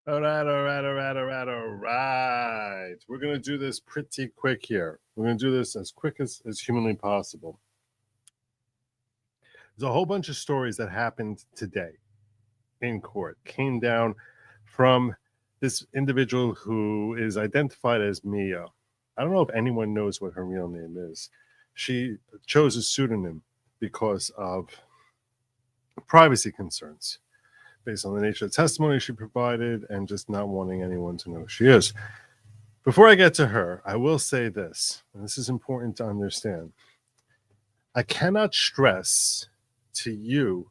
All right, all right, all right, all right, all right. We're going to do this pretty quick here. We're going to do this as quick as humanly possible. There's a whole bunch of stories that happened today in court. Came down from this individual who is identified as Mia. I don't know if anyone knows what her real name is. She chose a pseudonym because of privacy concerns, based on the nature of the testimony she provided and just not wanting anyone to know who she is. Before I get to her, I will say this, and this is important to understand. I cannot stress to you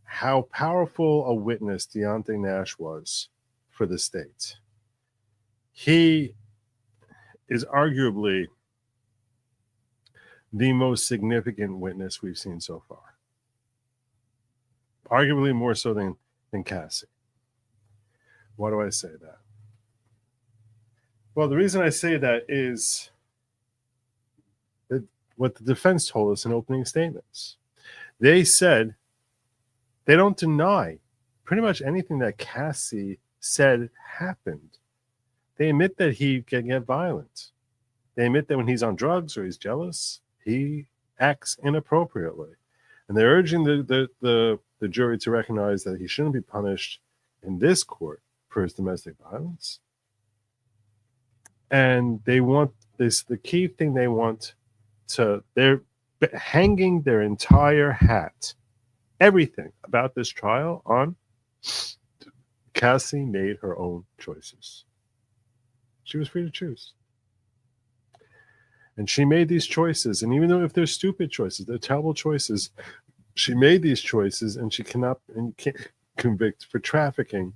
how powerful a witness Deonte Nash was for the state. He is arguably the most significant witness we've seen so far. Arguably more so than Cassie. Why do I say that? Well, the reason I say that is that what the defense told us in opening statements. They said they don't deny pretty much anything that Cassie said happened. They admit that he can get violent. They admit that when he's on drugs or he's jealous, he acts inappropriately. And they're urging the jury to recognize that he shouldn't be punished in this court for his domestic violence. And they want this, the key thing they want to, they're hanging their entire hat, everything about this trial on Cassie made her own choices. She was free to choose. And she made these choices. And even though if they're stupid choices, they're terrible choices, she made these choices, and she cannot and can't convict for trafficking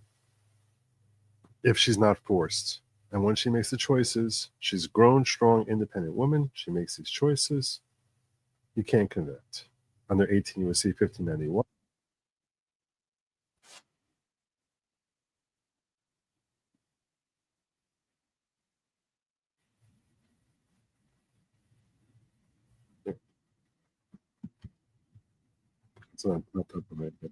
if she's not forced. And when she makes the choices, she's a grown, strong, independent woman. She makes these choices. You can't convict under 18 U.S.C. 1591. It's not that bad.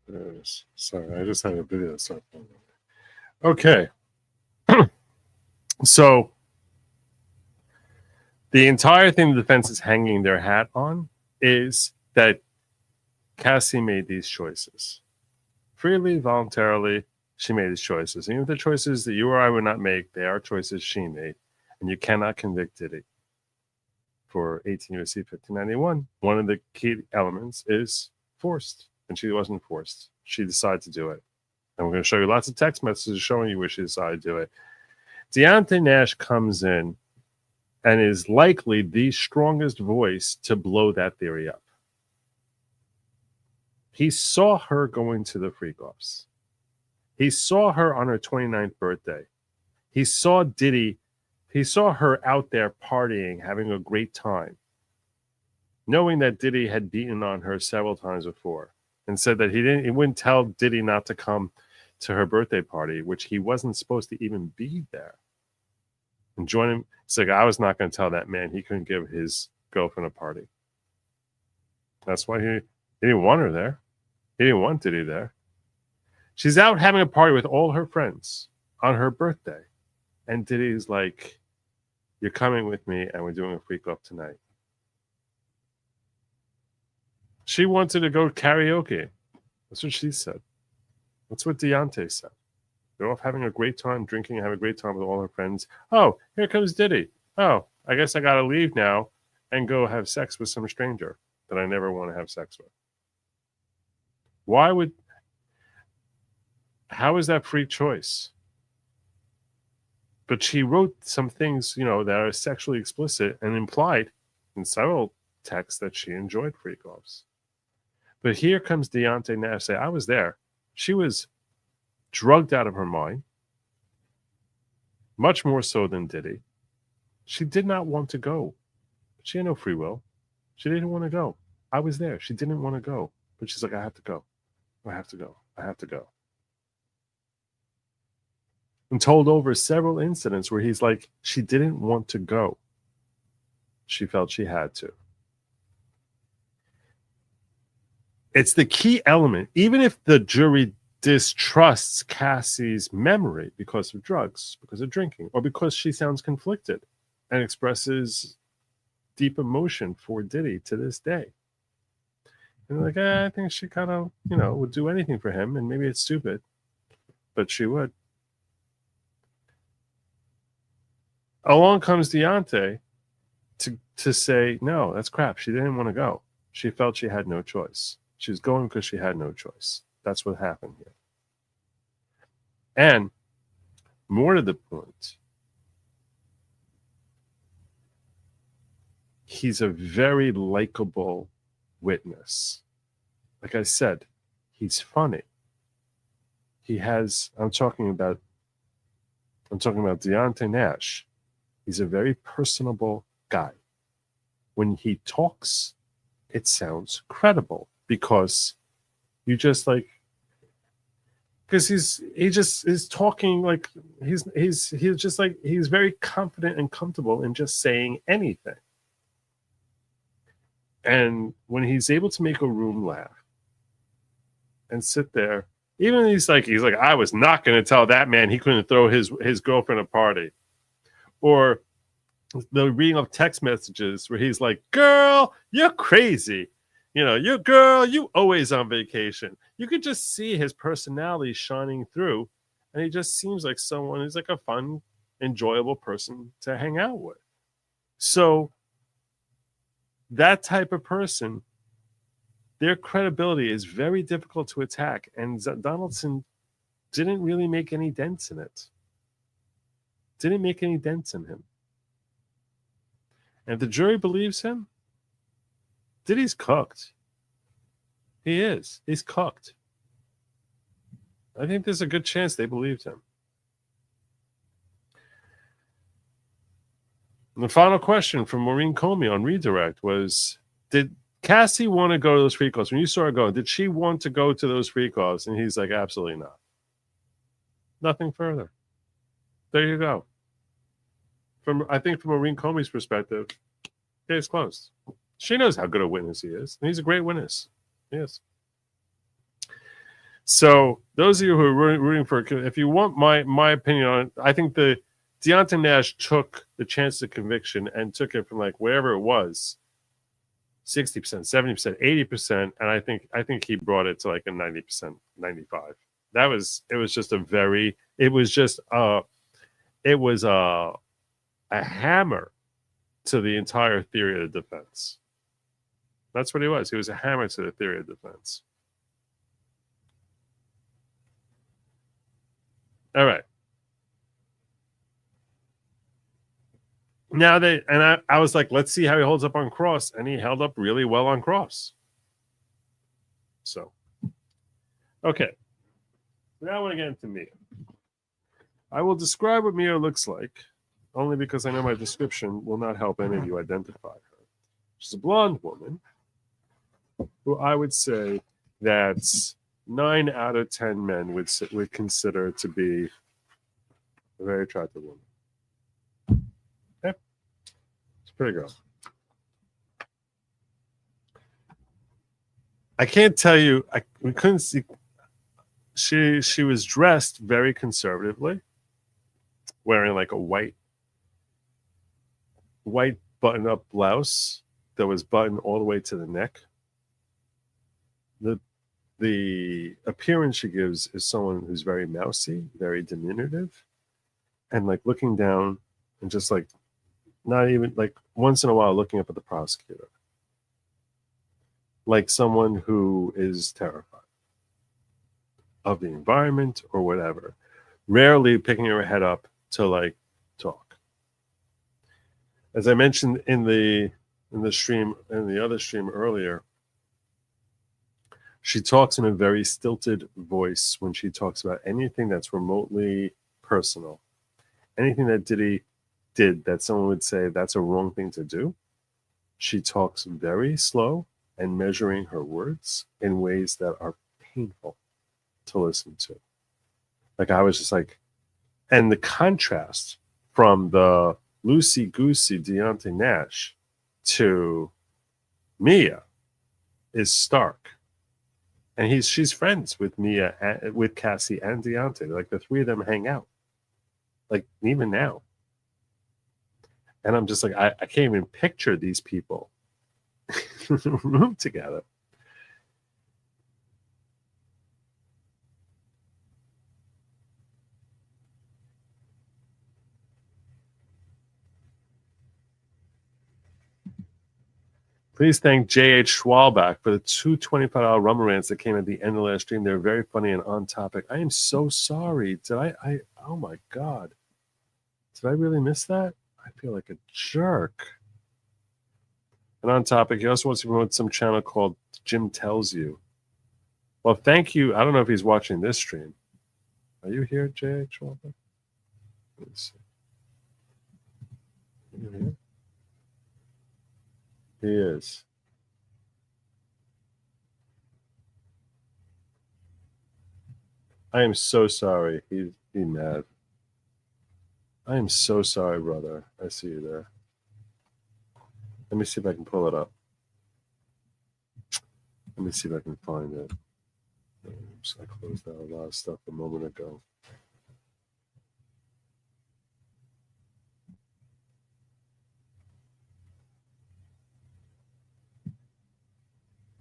There it is. Sorry, I just had a video start. Okay. So the entire thing the defense is hanging their hat on is that Cassie made these choices. Freely, voluntarily, she made these choices. Even if the choices that you or I would not make, they are choices she made. And you cannot convict Diddy for 18 U.S.C. 1591. One of the key elements is forced. And she wasn't forced. She decided to do it. And we're going to show you lots of text messages showing you where she decided to do it. Deonte Nash comes in and is likely the strongest voice to blow that theory up. He saw her going to the freakoffs. He saw her on her 29th birthday. He saw Diddy. He saw her out there partying, having a great time, knowing that Diddy had beaten on her several times before, and said that he wouldn't tell Diddy not to come to her birthday party, which he wasn't supposed to even be there. And join him. It's like, I was not going to tell that man he couldn't give his girlfriend a party. That's why he didn't want her there. He didn't want Diddy there. She's out having a party with all her friends on her birthday. And Diddy's like, you're coming with me and we're doing a freak off tonight. She wanted to go karaoke. That's what she said. That's what Deonte said. They're off having a great time, drinking, and having a great time with all her friends. Oh, here comes Diddy. Oh, I guess I got to leave now and go have sex with some stranger that I never want to have sex with. How is that free choice? But she wrote some things, that are sexually explicit and implied in several texts that she enjoyed freak offs. But here comes Deonte Nash say, I was there. She was drugged out of her mind, much more so than Diddy. She did not want to go. She had no free will. She didn't want to go. I was there. She didn't want to go. But she's like, I have to go. I have to go. I have to go. And told over several incidents where he's like, she didn't want to go. She felt she had to. It's the key element. Even if the jury distrusts Cassie's memory because of drugs, because of drinking, or because she sounds conflicted and expresses deep emotion for Diddy to this day. And they're like, I think she kind of, would do anything for him, and maybe it's stupid, but she would. Along comes Deonte to say, no, that's crap. She didn't want to go. She felt she had no choice. She was going because she had no choice. That's what happened here. And more to the point, he's a very likable witness. Like I said, he's funny. He has, I'm talking about Deonte Nash. He's a very personable guy. When he talks, it sounds credible because you just like, because he just is talking like he's just like, he's very confident and comfortable in just saying anything. And when he's able to make a room laugh and sit there, even he's like, I was not going to tell that man he couldn't throw his girlfriend a party. Or the reading of text messages where he's like, girl, you're crazy. You always on vacation. You could just see his personality shining through. And he just seems like someone who's like a fun, enjoyable person to hang out with. So that type of person, their credibility is very difficult to attack. And Donaldson didn't really make any dents in it. Didn't make any dents in him. And if the jury believes him, Diddy's cooked. He is. He's cooked. I think there's a good chance they believed him. And the final question from Maureen Comey on Redirect was, did Cassie want to go to those freakoffs? When you saw her go, did she want to go to those freakoffs? And he's like, absolutely not. Nothing further. There you go. I think from Maureen Comey's perspective, case closed. She knows how good a witness he is. And he's a great witness. Yes. So those of you who are rooting for, if you want my opinion on it, I think the Deonte Nash took the chance of conviction and took it from like wherever it was, 60%, 70%, 80%, and I think he brought it to like a 90%, 95%. It was a hammer to the entire theory of defense. That's what he was. He was a hammer to the theory of defense. All right. Now I was like, let's see how he holds up on cross, and he held up really well on cross. So, okay. Now I want to get into Mia. I will describe what Mia looks like, only because I know my description will not help any of you identify her. She's a blonde woman who I would say that 9 out of 10 men would consider to be a very attractive woman. Okay? It's a pretty girl. I can't tell you, we couldn't see. She was dressed very conservatively, wearing like a white button-up blouse that was buttoned all the way to the neck. The appearance she gives is someone who's very mousy, very diminutive, and like looking down and just like not even like once in a while looking up at the prosecutor, like someone who is terrified of the environment or whatever, rarely picking her head up to like talk. As I mentioned in the other stream earlier, She talks in a very stilted voice when she talks about anything that's remotely personal. Anything that Diddy did that someone would say that's a wrong thing to do. She talks very slow and measuring her words in ways that are painful to listen to. Like I was just like, and the contrast from the loosey-goosey Deonte Nash to Mia is stark. And she's friends with Mia, with Cassie and Deonte. Like the three of them hang out. Like even now. And I'm just like, I can't even picture these people in a room together. Please thank J.H. Schwalbach for the two $25 rumble rants that came at the end of the last stream. They're very funny and on topic. I am so sorry. Did I oh my God. Did I really miss that? I feel like a jerk. And on topic, he also wants to promote some channel called Jim Tells You. Well, thank you. I don't know if he's watching this stream. Are you here, J.H. Schwalbach? Let me see. Are you here? He is. I am so sorry. He's mad. I am so sorry, brother. I see you there. Let me see if I can pull it up. Let me see if I can find it. Oops, I closed out a lot of stuff a moment ago.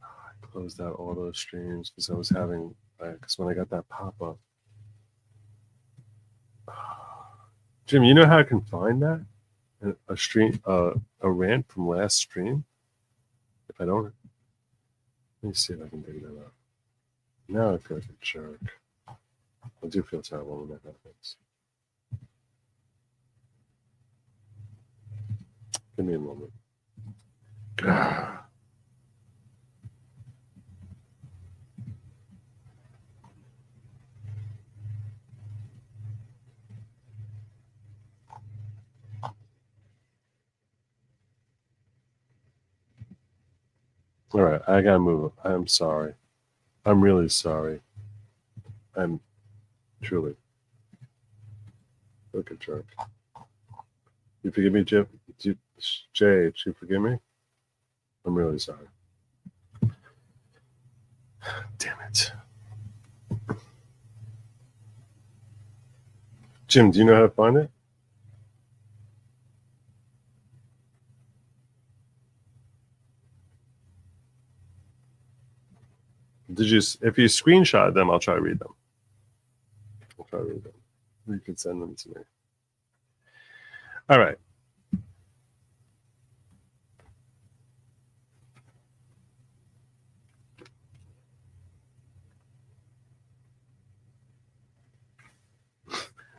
I closed out all those streams because I was having, because when I got that pop-up. Jim, you know how I can find that? A stream, a rant from last stream? If I don't, let me see if I can dig that up. Now I feel like a jerk. I do feel terrible when that happens. Give me a moment. All right, I gotta move. I'm sorry. I'm really sorry. I'm truly. Look a jerk. You forgive me, Jim? Jay, you forgive me? I'm really sorry. Damn it. Jim, do you know how to find it? If you screenshot them, I'll try to read them. I'll try to read them. You can send them to me. All right.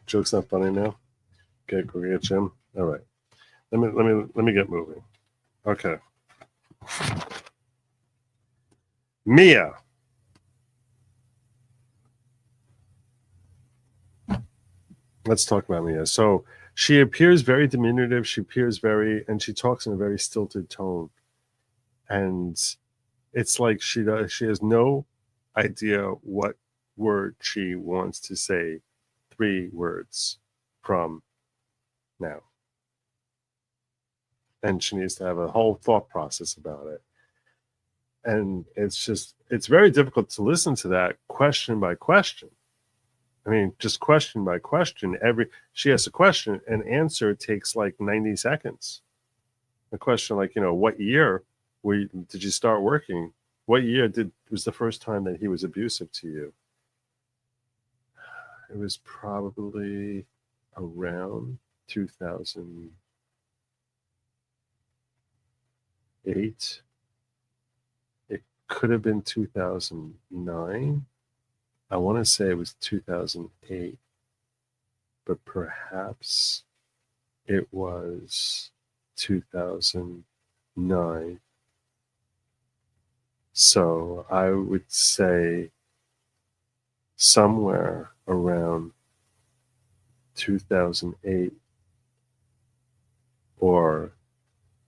Joke's not funny now. Okay, go get Jim. All right. Let me get moving. Okay. Mia. Let's talk about Mia. So she appears very diminutive. She appears and she talks in a very stilted tone. And it's like she has no idea what word she wants to say 3 words from now. And she needs to have a whole thought process about it. And it's very difficult to listen to that question by question. I mean, just question by question. She asks a question, and answer takes like 90 seconds. A question like, what year did you start working? What year was the first time that he was abusive to you? It was probably around 2008. It could have been 2009. I want to say it was 2008, but perhaps it was 2009. So I would say somewhere around 2008 or,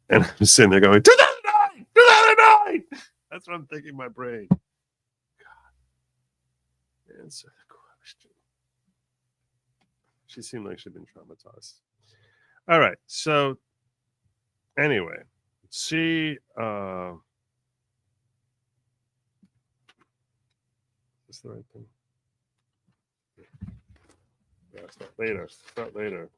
and I'm sitting there going, 2009, 2009. That's what I'm thinking in my brain. God. Answer the question. She seemed like she'd been traumatized. All right. So anyway, she is the right thing? Yeah, start later. Start later.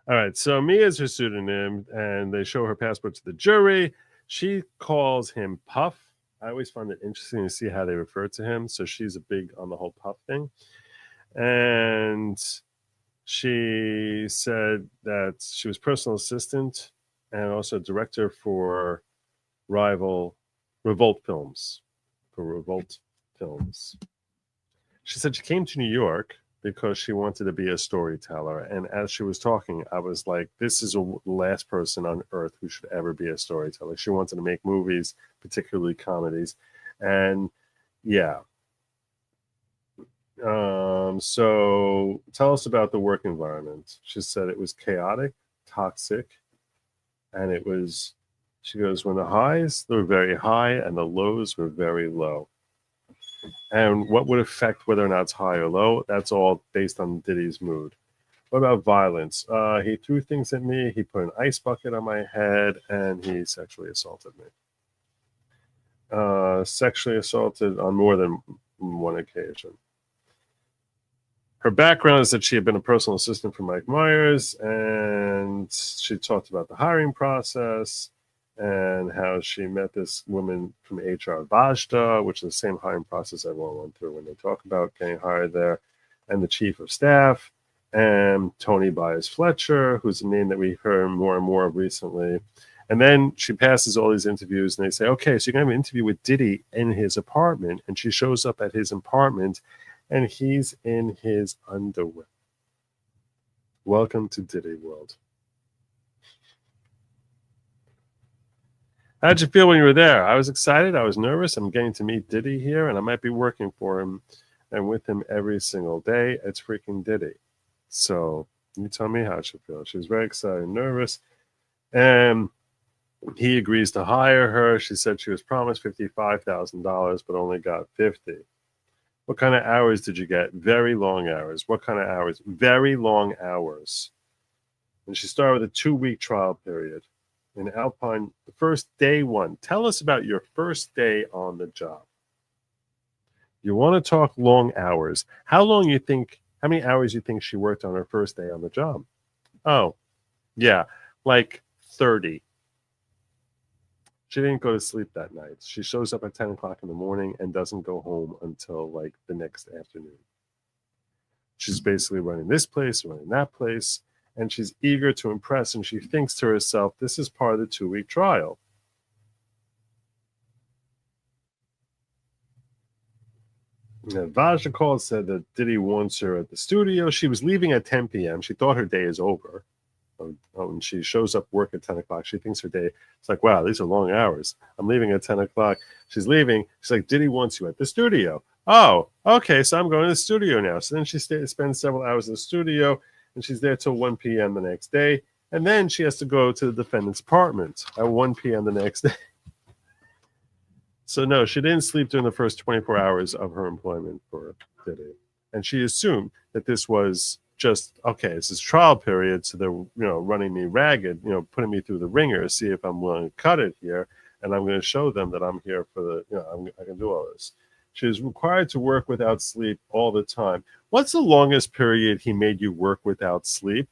All right. So Mia is her pseudonym, and they show her passport to the jury. She calls him Puff. I always find it interesting to see how they refer to him. So she's a big on the whole Puff thing. And she said that she was personal assistant and also director for Revolt Films. She said she came to New York because she wanted to be a storyteller. And as she was talking, I was like, this is the last person on earth who should ever be a storyteller. She wanted to make movies, particularly comedies. And yeah. So tell us about the work environment. She said it was chaotic, toxic, and it was, she goes, when the highs were very high and the lows were very low. And what would affect whether or not it's high or low? That's all based on Diddy's mood. What about violence? He threw things at me. He put an ice bucket on my head, and he sexually assaulted me. Sexually assaulted on more than one occasion. Her background is that she had been a personal assistant for Mike Myers, and she talked about the hiring process and how she met this woman from HR, Vajda, which is the same hiring process everyone went through when they talk about getting hired there, and the chief of staff, and Tony Byers Fletcher, who's a name that we heard more and more of recently. And then she passes all these interviews, and they say, okay, so you're going to have an interview with Diddy in his apartment. And she shows up at his apartment, and he's in his underwear. Welcome to Diddyworld. How'd you feel when you were there? I was excited. I was nervous. I'm getting to meet Diddy here, and I might be working for him and with him every single day. It's freaking Diddy. So you tell me how she feels. She was very excited and nervous. And he agrees to hire her. She said she was promised $55,000, but only got $50,000. What kind of hours did you get? Very long hours. What kind of hours? Very long hours. And she started with a 2-week trial period in Alpine. The first day one. Tell us about your first day on the job. You want to talk long hours. How many hours you think she worked on her first day on the job? Oh, yeah, like 30. She didn't go to sleep that night. She shows up at 10 o'clock in the morning and doesn't go home until like the next afternoon. She's basically running this place, running that place, and she's eager to impress. And she thinks to herself, this is part of the 2-week trial. Vajda called, said that Diddy wants her at the studio. She was leaving at 10 p.m. She thought her day is over. And she shows up work at 10 o'clock. She thinks her day, it's like, wow, these are long hours. I'm leaving at 10 o'clock. She's leaving. She's like, Diddy wants you at the studio. Oh, okay, so I'm going to the studio now. So then she spends several hours in the studio, and she's there till 1 p.m. the next day. And then she has to go to the defendant's apartment at 1 p.m. the next day. So no, she didn't sleep during the first 24 hours of her employment for Diddy. And she assumed that this was just, okay, this is trial period, so they're running me ragged, putting me through the ringer, see if I'm willing to cut it here, and I'm going to show them that I'm here for the, I can do all this. She was required to work without sleep all the time. What's the longest period he made you work without sleep?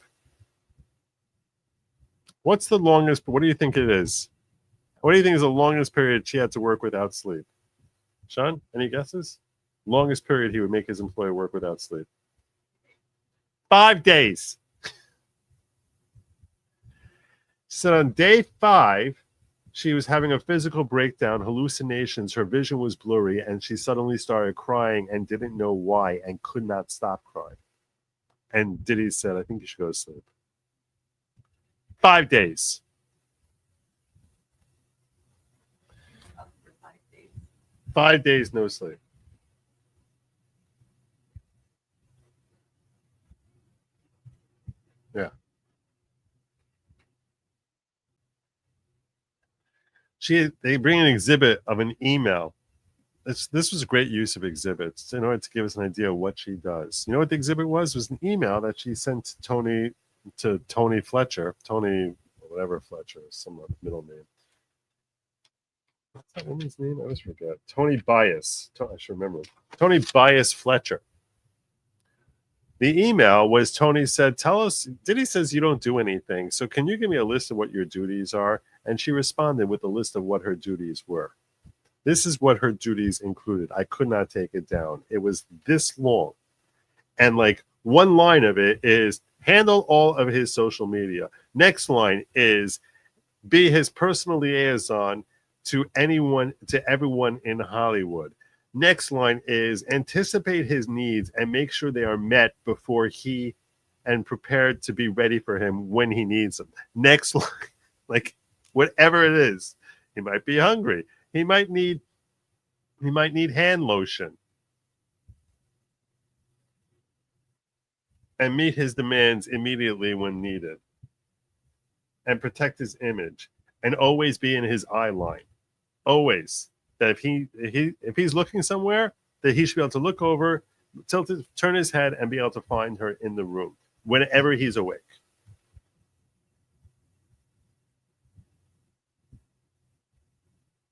What's the longest? What do you think it is? What do you think is the longest period she had to work without sleep? Sean, any guesses? Longest period he would make his employee work without sleep? 5 days. So on day 5, She was having a physical breakdown, hallucinations, her vision was blurry, and she suddenly started crying and didn't know why and could not stop crying. And Diddy said, I think you should go to sleep. 5 days. 5 days, no sleep. Yeah. They bring an exhibit of an email. This was a great use of exhibits in order to give us an idea of what she does. You know what the exhibit was? It was an email that she sent to Tony Fletcher, Tony whatever Fletcher, some middle name. What's that woman's name? I always forget. Tony Bias. I should remember. Tony Bias Fletcher. The email was Tony said, tell us, Diddy says you don't do anything. So can you give me a list of what your duties are? And she responded with a list of what her duties were. This is what her duties included. I could not take it down. It was this long. And like one line of it is handle all of his social media. Next line is be his personal liaison to everyone in Hollywood. Next line is anticipate his needs and make sure they are met before he and prepared to be ready for him when he needs them. Next line, like whatever it is, he might be hungry. He might need hand lotion. And meet his demands immediately when needed. And protect his image. And always be in his eye line. Always. That if he's looking somewhere, that he should be able to look over, turn his head, and be able to find her in the room whenever he's awake.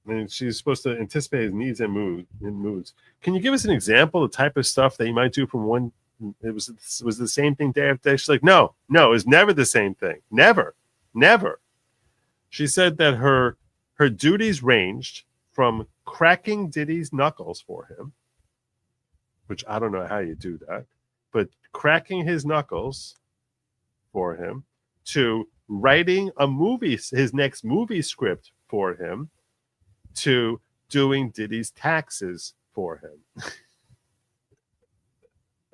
And she's supposed to anticipate his needs and moods. Can you give us an example of the type of stuff that you might do from one? It was the same thing day after day. She's like, no, it was never the same thing. Never. She said that her duties ranged from cracking Diddy's knuckles for him, which I don't know how you do that, but cracking his knuckles for him, to writing his next movie script for him, to doing Diddy's taxes for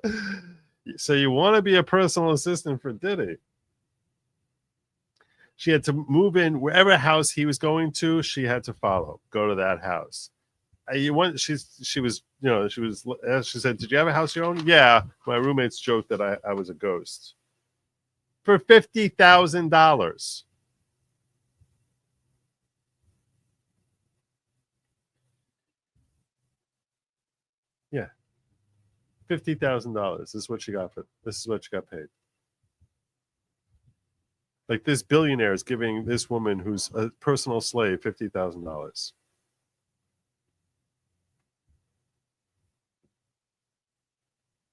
him. So you want to be a personal assistant for Diddy. She had to move in wherever house he was going to. She had to go to that house. She said, did you have a house of your own? Yeah. My roommates joked that I was a ghost. For $50,000. Yeah. $50,000. This is what she got paid. Like this billionaire is giving this woman who's a personal slave $50,000.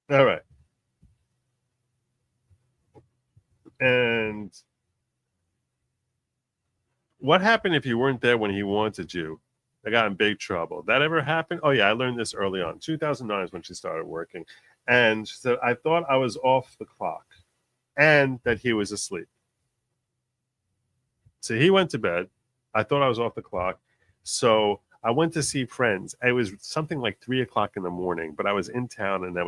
All right. And what happened if you weren't there when he wanted you? I got in big trouble. That ever happened? Oh, yeah, I learned this early on. 2009 is when she started working. And she said, I thought I was off the clock and that he was asleep. So he went to bed. I thought I was off the clock. So I went to see friends. It was something like 3:00 in the morning, but I was in town and I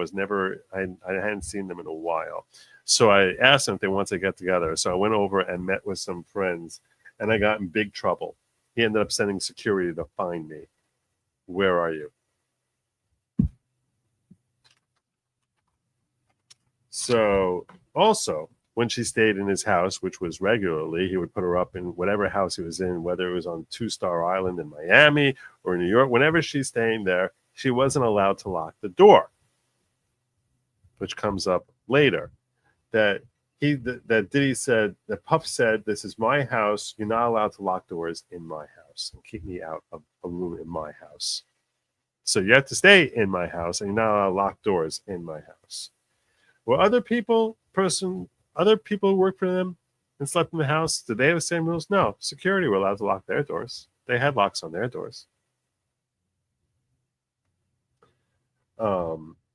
hadn't seen them in a while. So I asked them if they wanted to get together. So I went over and met with some friends and I got in big trouble. He ended up sending security to find me. Where are you? So also, when she stayed in his house, which was regularly, he would put her up in whatever house he was in, whether it was on Two-Star Island in Miami or New York. Whenever she's staying there, she wasn't allowed to lock the door, which comes up later. That Diddy said, that Puff said, this is my house. You're not allowed to lock doors in my house and keep me out of a room in my house. So you have to stay in my house and you're not allowed to lock doors in my house. Well, other people who work for them and slept in the house, did they have the same rules? No. Security were allowed to lock their doors. They had locks on their doors.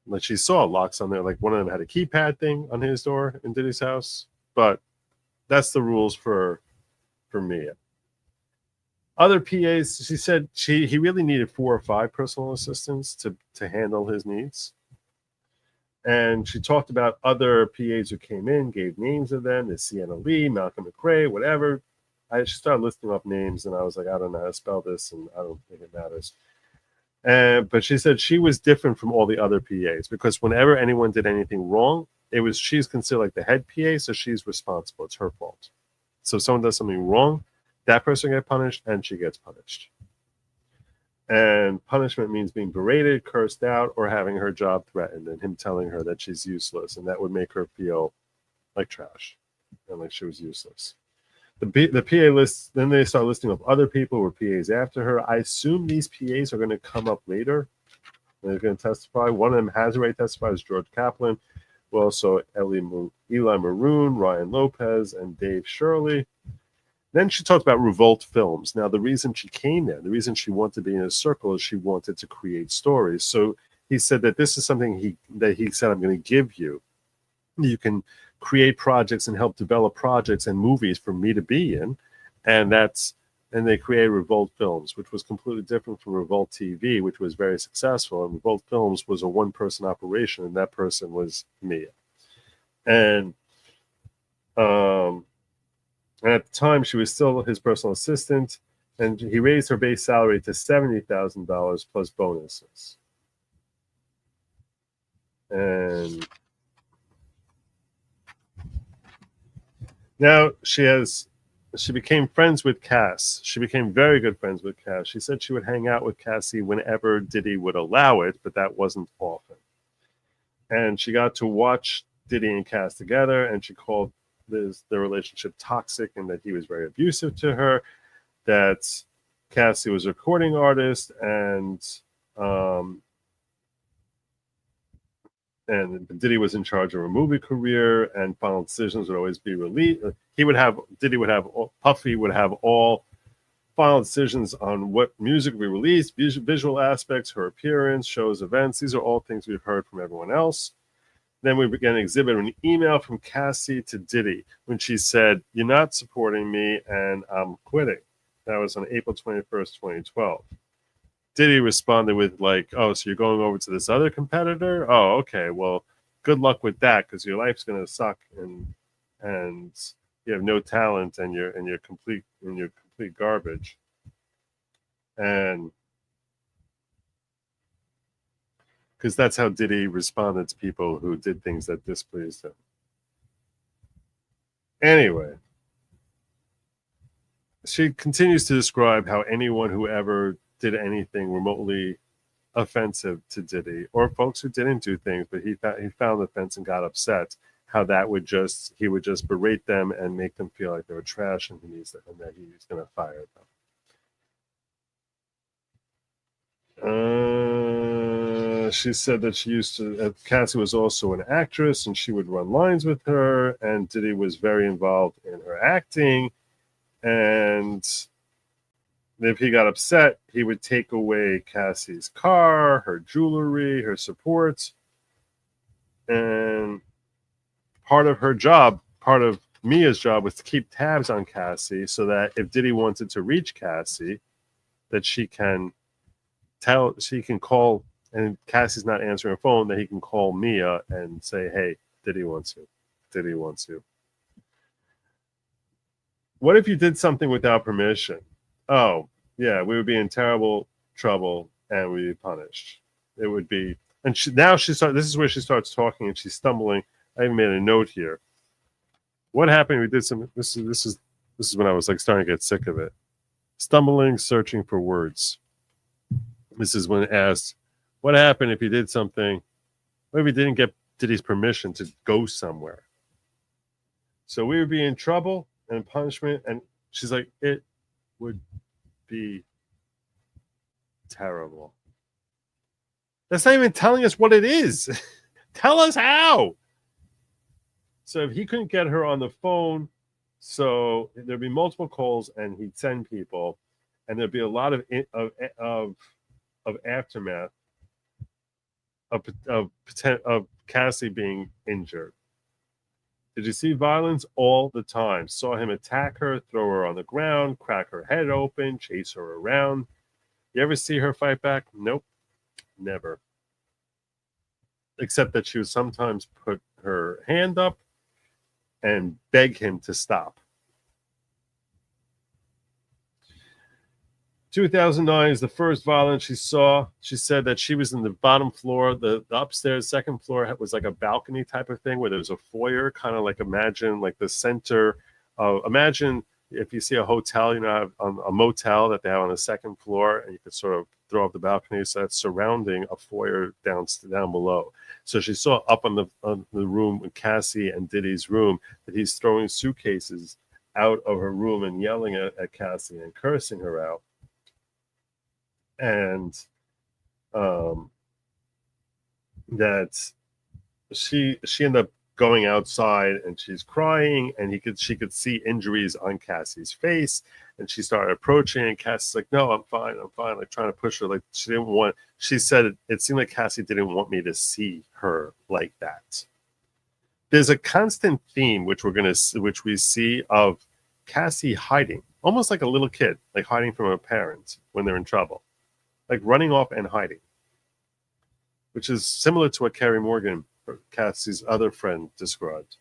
Like she saw locks on there. Like one of them had a keypad thing on his door in Diddy's house. But that's the rules for Mia. Other PAs, she said he really needed 4 or 5 personal assistants to handle his needs. And she talked about other PAs who came in, gave names of them, the Sienna Lee, Malcolm McRae, whatever. I started listing off names, and I was like, I don't know how to spell this, and I don't think it matters. But she said she was different from all the other PAs because whenever anyone did anything wrong, she's considered like the head PA, so she's responsible. It's her fault. So if someone does something wrong, that person gets punished, and she gets punished. And punishment means being berated, cursed out, or having her job threatened, and him telling her that she's useless, and that would make her feel like trash and like she was useless. The PA list, then they start listing of other people who were PAs after her. I assume these PAs are going to come up later. They're going to testify. One of them has already testified, is George Kaplan. Well, also Eli Maroon, Ryan Lopez, and Dave Shirley. Then she talked about Revolt Films. Now, the reason she came there, the reason she wanted to be in a circle is she wanted to create stories. So he said that this is something he said, I'm going to give you. You can create projects and help develop projects and movies for me to be in. And they created Revolt Films, which was completely different from Revolt TV, which was very successful. And Revolt Films was a one-person operation, and that person was Mia. And at the time, she was still his personal assistant, and he raised her base salary to $70,000 plus bonuses. And now she became friends with Cass. She became very good friends with Cass. She said she would hang out with Cassie whenever Diddy would allow it, but that wasn't often. And she got to watch Diddy and Cass together, and she called their relationship toxic and that he was very abusive to her, that Cassie was a recording artist, and Diddy was in charge of her movie career, and final decisions would always be released. Puffy would have all final decisions on what music we released, visual aspects, her appearance, shows, events. These are all things we've heard from everyone else. Then we began to exhibit an email from Cassie to Diddy when she said, "You're not supporting me and I'm quitting." That was on April 21st, 2012. Diddy responded with like, "Oh, so you're going over to this other competitor? Oh, okay. Well, good luck with that because your life's going to suck and you have no talent and you're complete garbage." And because that's how Diddy responded to people who did things that displeased him. Anyway, she continues to describe how anyone who ever did anything remotely offensive to Diddy, or folks who didn't do things, but he found offense and got upset, how he would just berate them and make them feel like they were trash and that he's going to fire them. She said that Cassie was also an actress and she would run lines with her, and Diddy was very involved in her acting, and if he got upset, he would take away Cassie's car, her jewelry, her support, and part of Mia's job was to keep tabs on Cassie so that if Diddy wanted to reach Cassie, that she can call, and Cassie's not answering her phone, that he can call Mia and say, "Hey, Diddy wants you. Diddy wants you." What if you did something without permission? Oh, yeah, we would be in terrible trouble and we'd be punished. It would be, and this is where she starts talking and she's stumbling. I even made a note here. What happened? We did some. This is when I was like starting to get sick of it. Stumbling, searching for words. This is when asked, "What happened if you did something? What if you didn't get Diddy's permission to go somewhere?" So we would be in trouble and punishment, and she's like, "It would be terrible." That's not even telling us what it is. Tell us how. So if he couldn't get her on the phone, so there'd be multiple calls, and he'd send people, and there'd be a lot of aftermath of Cassie being injured. Did you see violence? All the time. Saw him attack her, throw her on the ground, crack her head open, chase her around. You ever see her fight back? Nope, never. Except that she would sometimes put her hand up and beg him to stop. 2009 is the first violence she saw. She said that she was in the bottom floor. The upstairs second floor was like a balcony type of thing where there was a foyer, kind of like imagine like the center. Imagine if you see a hotel, have a motel that they have on the second floor, and you could sort of throw up the balcony. So that's surrounding a foyer down below. So she saw up on the room with Cassie and Diddy's room that he's throwing suitcases out of her room and yelling at Cassie and cursing her out. And that she ended up going outside and she's crying, and she could see injuries on Cassie's face, and she started approaching, and Cassie's like, no, I'm fine, like trying to push her. Like she said it seemed like Cassie didn't want me to see her like that. There's a constant theme which we see of Cassie hiding, almost like a little kid, like hiding from her parents when they're in trouble. Like running off and hiding, which is similar to what Carrie Morgan, Cassie's other friend, described.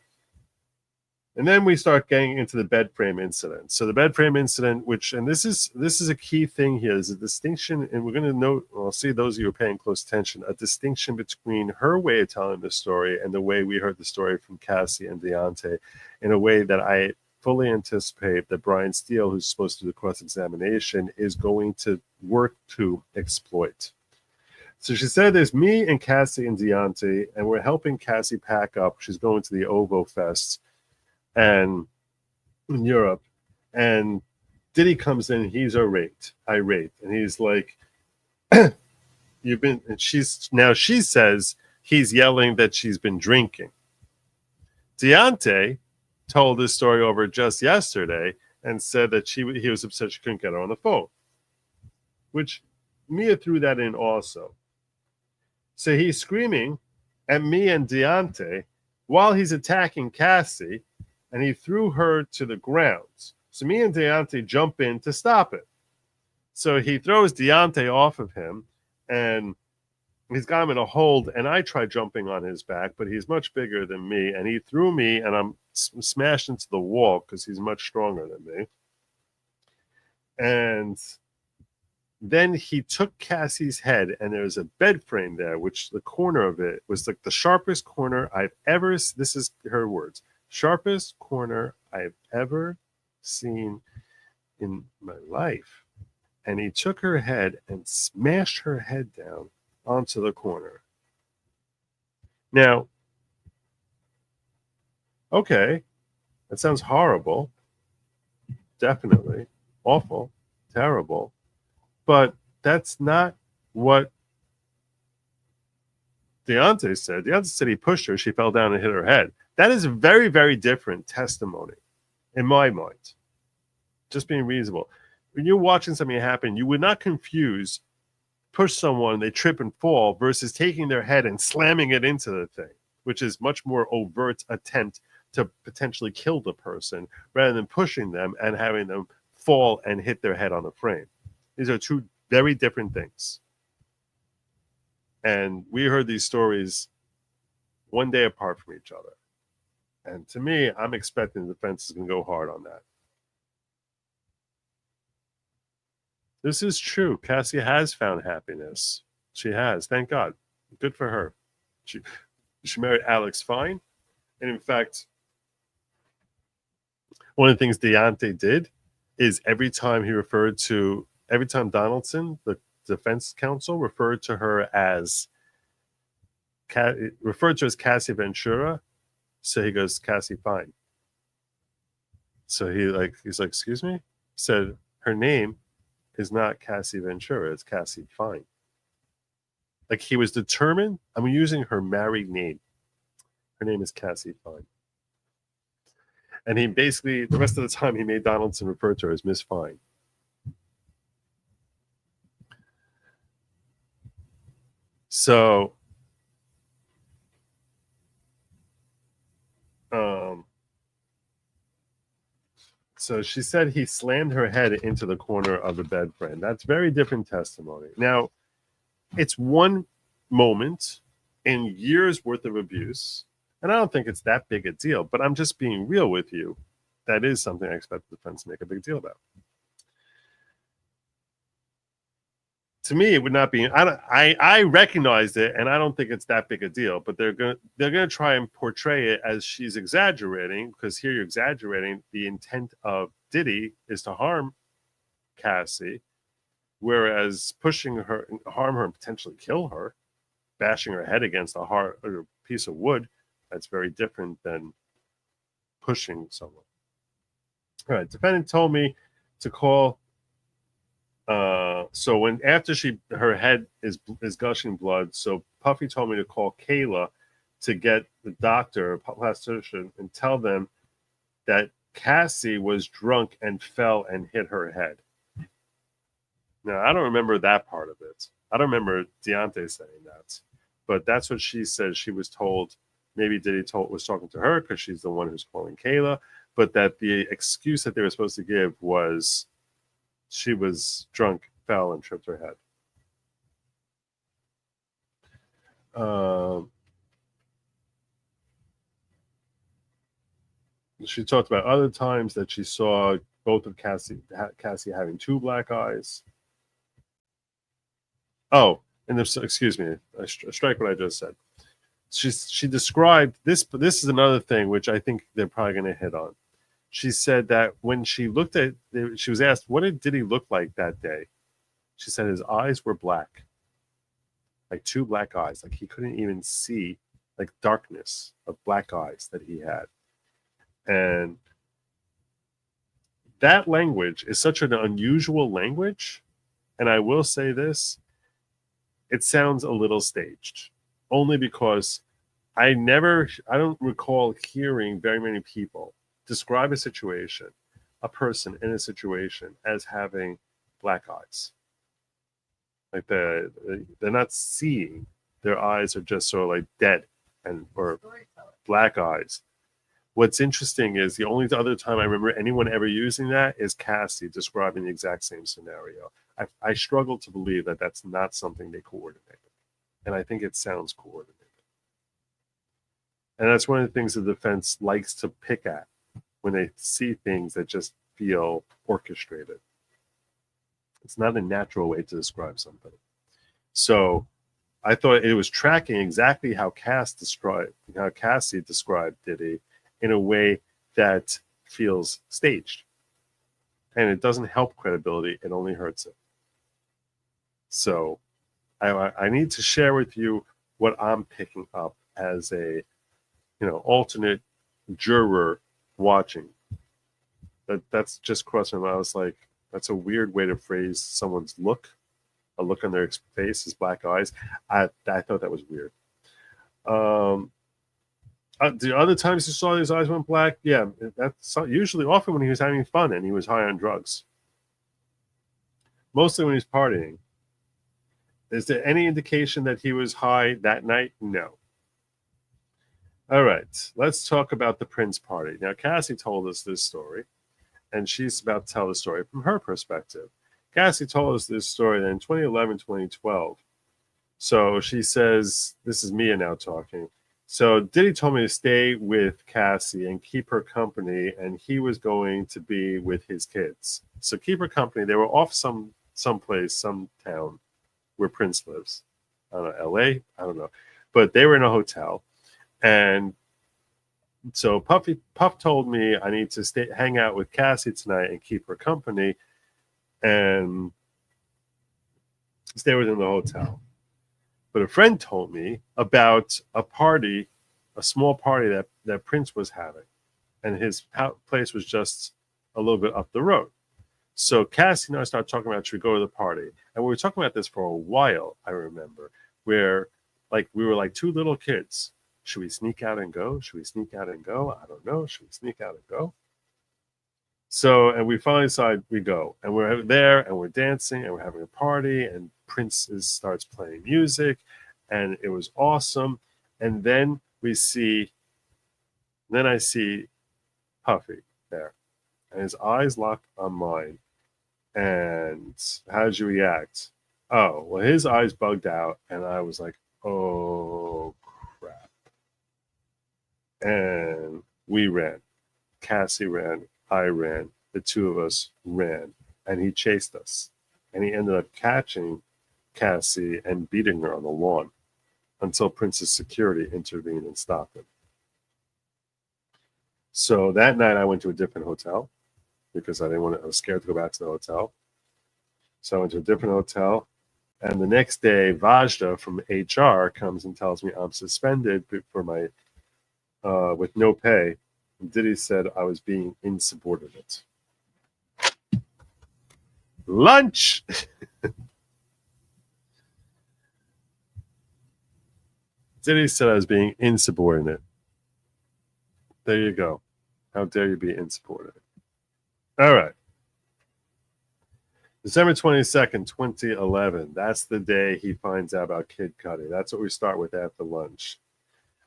And then we start getting into the bed frame incident. So the bed frame incident, and this is a key thing here, is a distinction, and we're going to note, I'll see those of you who are paying close attention, a distinction between her way of telling the story and the way we heard the story from Cassie and Deonte, in a way that I fully anticipate that Brian Steele, who's supposed to do the cross-examination, is going to work to exploit. So she said there's me and Cassie and Deonte, and we're helping Cassie pack up. She's going to the OVO Fest and in Europe, and Diddy comes in, he's irate, and he's like, you've been, and she says he's yelling that she's been drinking. Deonte told this story over just yesterday and said that he was upset she couldn't get her on the phone, which Mia threw that in also. So he's screaming at me and Deonte while he's attacking Cassie, and he threw her to the ground. So me and Deonte jump in to stop it. So he throws Deonte off of him, and he's got him in a hold, and I try jumping on his back, but he's much bigger than me, and he threw me, and I'm smashed into the wall because he's much stronger than me. And then he took Cassie's head, and there's a bed frame there, which the corner of it was like the sharpest corner I've ever, this is her words, sharpest corner I've ever seen in my life. And he took her head and smashed her head down onto the corner. Now, okay, that sounds horrible. Definitely. Awful. Terrible. But that's not what Deonte said. Deonte said he pushed her. She fell down and hit her head. That is a very, very different testimony in my mind. Just being reasonable. When you're watching something happen, you would not confuse push someone, they trip and fall, versus taking their head and slamming it into the thing, which is much more overt attempt to potentially kill the person rather than pushing them and having them fall and hit their head on the frame. These are two very different things. And we heard these stories one day apart from each other. And to me, I'm expecting the defense is going to go hard on that. This is true. Cassie has found happiness. She has. Thank God. Good for her. She married Alex Fine. And in fact, one of the things Deonte did is every time Donaldson, the defense counsel, referred to her as Cassie Ventura, so he goes, Cassie Fine. So he's like, excuse me? Said her name is not Cassie Ventura, it's Cassie Fine. Like he was determined, I'm using her married name. Her name is Cassie Fine. And he basically, the rest of the time, he made Donaldson refer to her as Miss Fine. So, So she said he slammed her head into the corner of the bed frame. That's very different testimony. Now, it's one moment in years worth of abuse, and I don't think it's that big a deal, but I'm just being real with you. That is something I expect the defense to make a big deal about. To me, it would not be. I recognized it, and I don't think it's that big a deal. But they're gonna try and portray it as she's exaggerating, because here you're exaggerating. The intent of Diddy is to harm Cassie, whereas pushing her, harm her, and potentially kill her, bashing her head against a piece of wood, that's very different than pushing someone. All right, defendant told me to call. So when after her head is gushing blood, so Puffy told me to call Kayla to get the doctor, plastician, and tell them that Cassie was drunk and fell and hit her head. Now, I don't remember that part of it. I don't remember Deonte saying that, but that's what she said. She was told. Maybe Diddy was talking to her because she's the one who's calling Kayla, but that the excuse that they were supposed to give was she was drunk, fell, and tripped her head. She talked about other times that she saw both of Cassie having two black eyes. Oh, and excuse me, I strike what I just said. She described this, but this is another thing which I think they're probably going to hit on. She said that when she looked at, she was asked, what did he look like that day? She said his eyes were black, like two black eyes. Like he couldn't even see, like darkness of black eyes that he had. And that language is such an unusual language. And I will say this, it sounds a little staged, only because I don't recall hearing very many people describe a person in a situation as having black eyes. Like they're not seeing, their eyes are just sort of like dead or black eyes. What's interesting is the only other time I remember anyone ever using that is Cassie describing the exact same scenario. I struggle to believe that that's not something they coordinated. And I think it sounds coordinated. And that's one of the things the defense likes to pick at when they see things that just feel orchestrated. It's not a natural way to describe something. So I thought it was tracking exactly how Cassie described Diddy in a way that feels staged. And it doesn't help credibility, it only hurts it. So I need to share with you what I'm picking up as a alternate juror watching. That's just crossing my mind. I was like, that's a weird way to phrase someone's look. A look on their face is black eyes. I thought that was weird. The other times you saw his eyes went black, yeah, that's usually often when he was having fun and he was high on drugs. Mostly when he's partying. Is there any indication that he was high that night? No. All right, let's talk about the Prince party. Now, Cassie told us this story, and she's about to tell the story from her perspective. Cassie told us this story in 2011, 2012. So she says, this is Mia now talking. So Diddy told me to stay with Cassie and keep her company, and he was going to be with his kids. So keep her company. They were off someplace, some town where Prince lives. I don't know, LA? I don't know. But they were in a hotel. And so Puff told me I need to hang out with Cassie tonight and keep her company and stay within the hotel. But a friend told me about a small party that Prince was having. And his place was just a little bit up the road. So Cassie and I started talking about, should we go to the party? And we were talking about this for a while, I remember, where we were like two little kids. Should we sneak out and go? Should we sneak out and go? I don't know. Should we sneak out and go? So, and we finally decided we go. And we're there and we're dancing and we're having a party and Prince starts playing music and it was awesome. And then I see Puffy there. and his eyes locked on mine. And how did you react? Oh, well, his eyes bugged out, and I was like, oh, crap. And we ran. Cassie ran. I ran. The two of us ran. And he chased us. And he ended up catching Cassie and beating her on the lawn until Prince's security intervened and stopped him. So that night I went to a different hotel because I was scared to go back to the hotel. So I went to a different hotel. And the next day, Vajda from HR comes and tells me I'm suspended for my with no pay. And Diddy said I was being insubordinate. Lunch! Diddy said I was being insubordinate. There you go. How dare you be insubordinate? All right. December 22nd, 2011. That's the day he finds out about Kid Cudi. That's what we start with after lunch.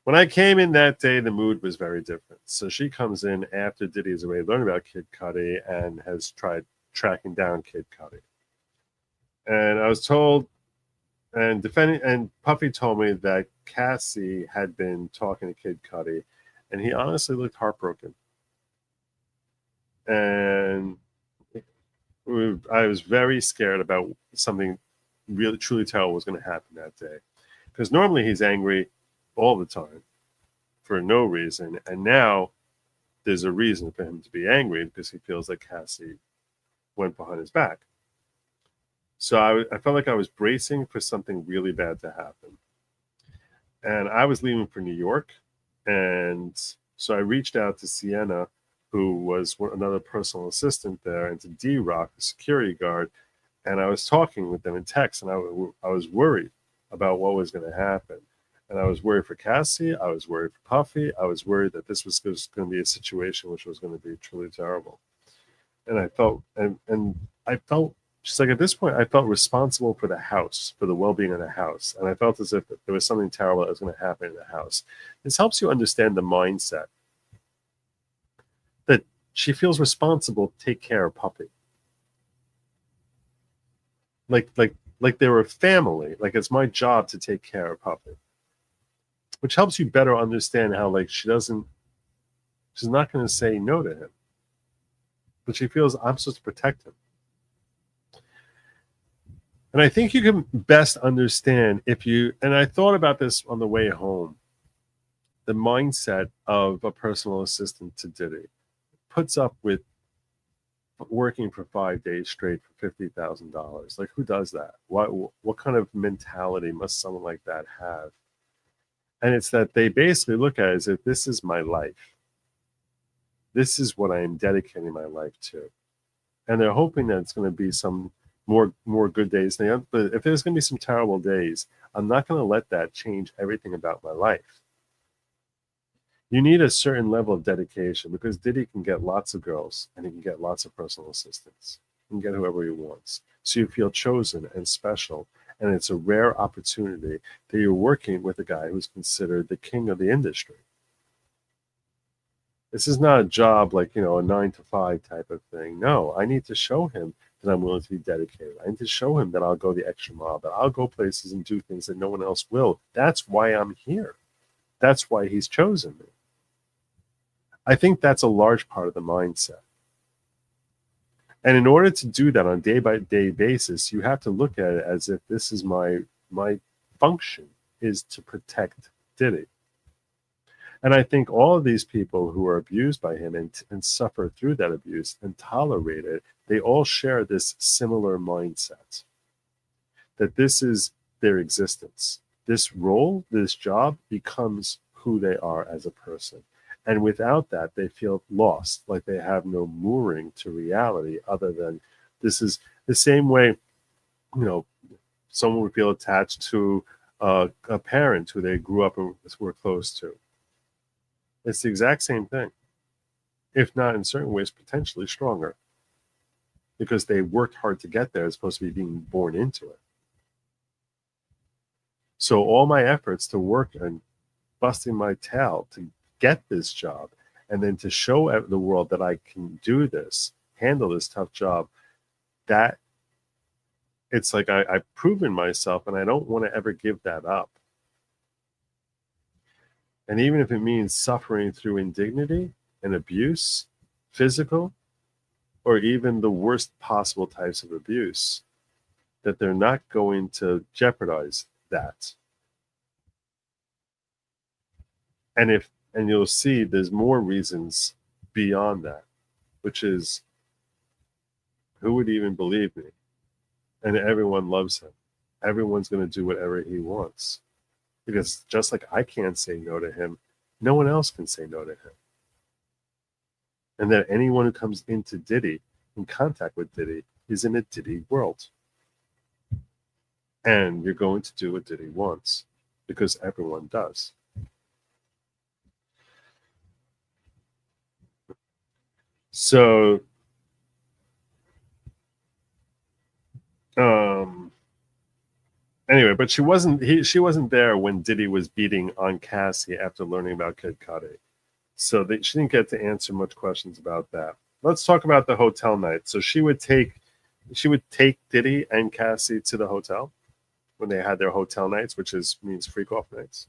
When I came in that day, the mood was very different. So she comes in after Diddy has already learned about Kid Cudi and has tried tracking down Kid Cudi. And I was told, and Puffy told me that Cassie had been talking to Kid Cudi, and he honestly looked heartbroken. And I was very scared about something really truly terrible was going to happen that day, because normally he's angry all the time for no reason, and now there's a reason for him to be angry because he feels like Cassie went behind his back. So I felt like I was bracing for something really bad to happen, and I was leaving for New York, and so I reached out to Sienna, who was another personal assistant there, and to D-Rock, the security guard, and I was talking with them in text, and I was worried about what was going to happen. And I was worried for Cassie. I was worried for Puffy. I was worried that this was just going to be a situation which was going to be truly terrible. And I felt, and I felt just like at this point, I felt responsible for the house, for the well-being of the house. And I felt as if there was something terrible that was going to happen in the house. This helps you understand the mindset that she feels responsible to take care of Puppy. Like they were family. Like it's my job to take care of Puppy. Which helps you better understand how she's not going to say no to him. But she feels I'm supposed to protect him. And I think you can best understand and I thought about this on the way home, the mindset of a personal assistant to Diddy puts up with working for 5 days straight for $50,000. Like, who does that? What kind of mentality must someone like that have? And it's that they basically look at it as if this is my life. This is what I am dedicating my life to. And they're hoping that it's going to be some more good days. But if there's going to be some terrible days, I'm not going to let that change everything about my life. You need a certain level of dedication because Diddy can get lots of girls and he can get lots of personal assistants. He can get whoever he wants. So you feel chosen and special. And it's a rare opportunity that you're working with a guy who's considered the king of the industry. This is not a job like, a 9-to-5 type of thing. No, I need to show him that I'm willing to be dedicated. I need to show him that I'll go the extra mile, that I'll go places and do things that no one else will. That's why I'm here. That's why he's chosen me. I think that's a large part of the mindset. And in order to do that on a day-by-day basis, you have to look at it as if this is my function is to protect Diddy. And I think all of these people who are abused by him and suffer through that abuse and tolerate it, they all share this similar mindset. That this is their existence. This role, this job becomes who they are as a person. And without that, they feel lost, like they have no mooring to reality other than this is the same way, someone would feel attached to a parent who they grew up and were close to. It's the exact same thing, if not in certain ways potentially stronger, because they worked hard to get there as opposed to be being born into it. So all my efforts to work and busting my tail to get this job and then to show the world that I can do this, handle this tough job, that it's like I've proven myself, and I don't want to ever give that up. And even if it means suffering through indignity and abuse, physical, or even the worst possible types of abuse, that they're not going to jeopardize that. And you'll see there's more reasons beyond that, which is, who would even believe me? And everyone loves him. Everyone's going to do whatever he wants. Because just like I can't say no to him, no one else can say no to him. And that anyone who comes into Diddy, in contact with Diddy, is in a Diddy world. And you're going to do what Diddy wants, because everyone does. So, anyway, but she wasn't there when Diddy was beating on Cassie after learning about Kid Cudi. So she didn't get to answer much questions about that. Let's talk about the hotel night. So she would take Diddy and Cassie to the hotel when they had their hotel nights, which means freak-off nights.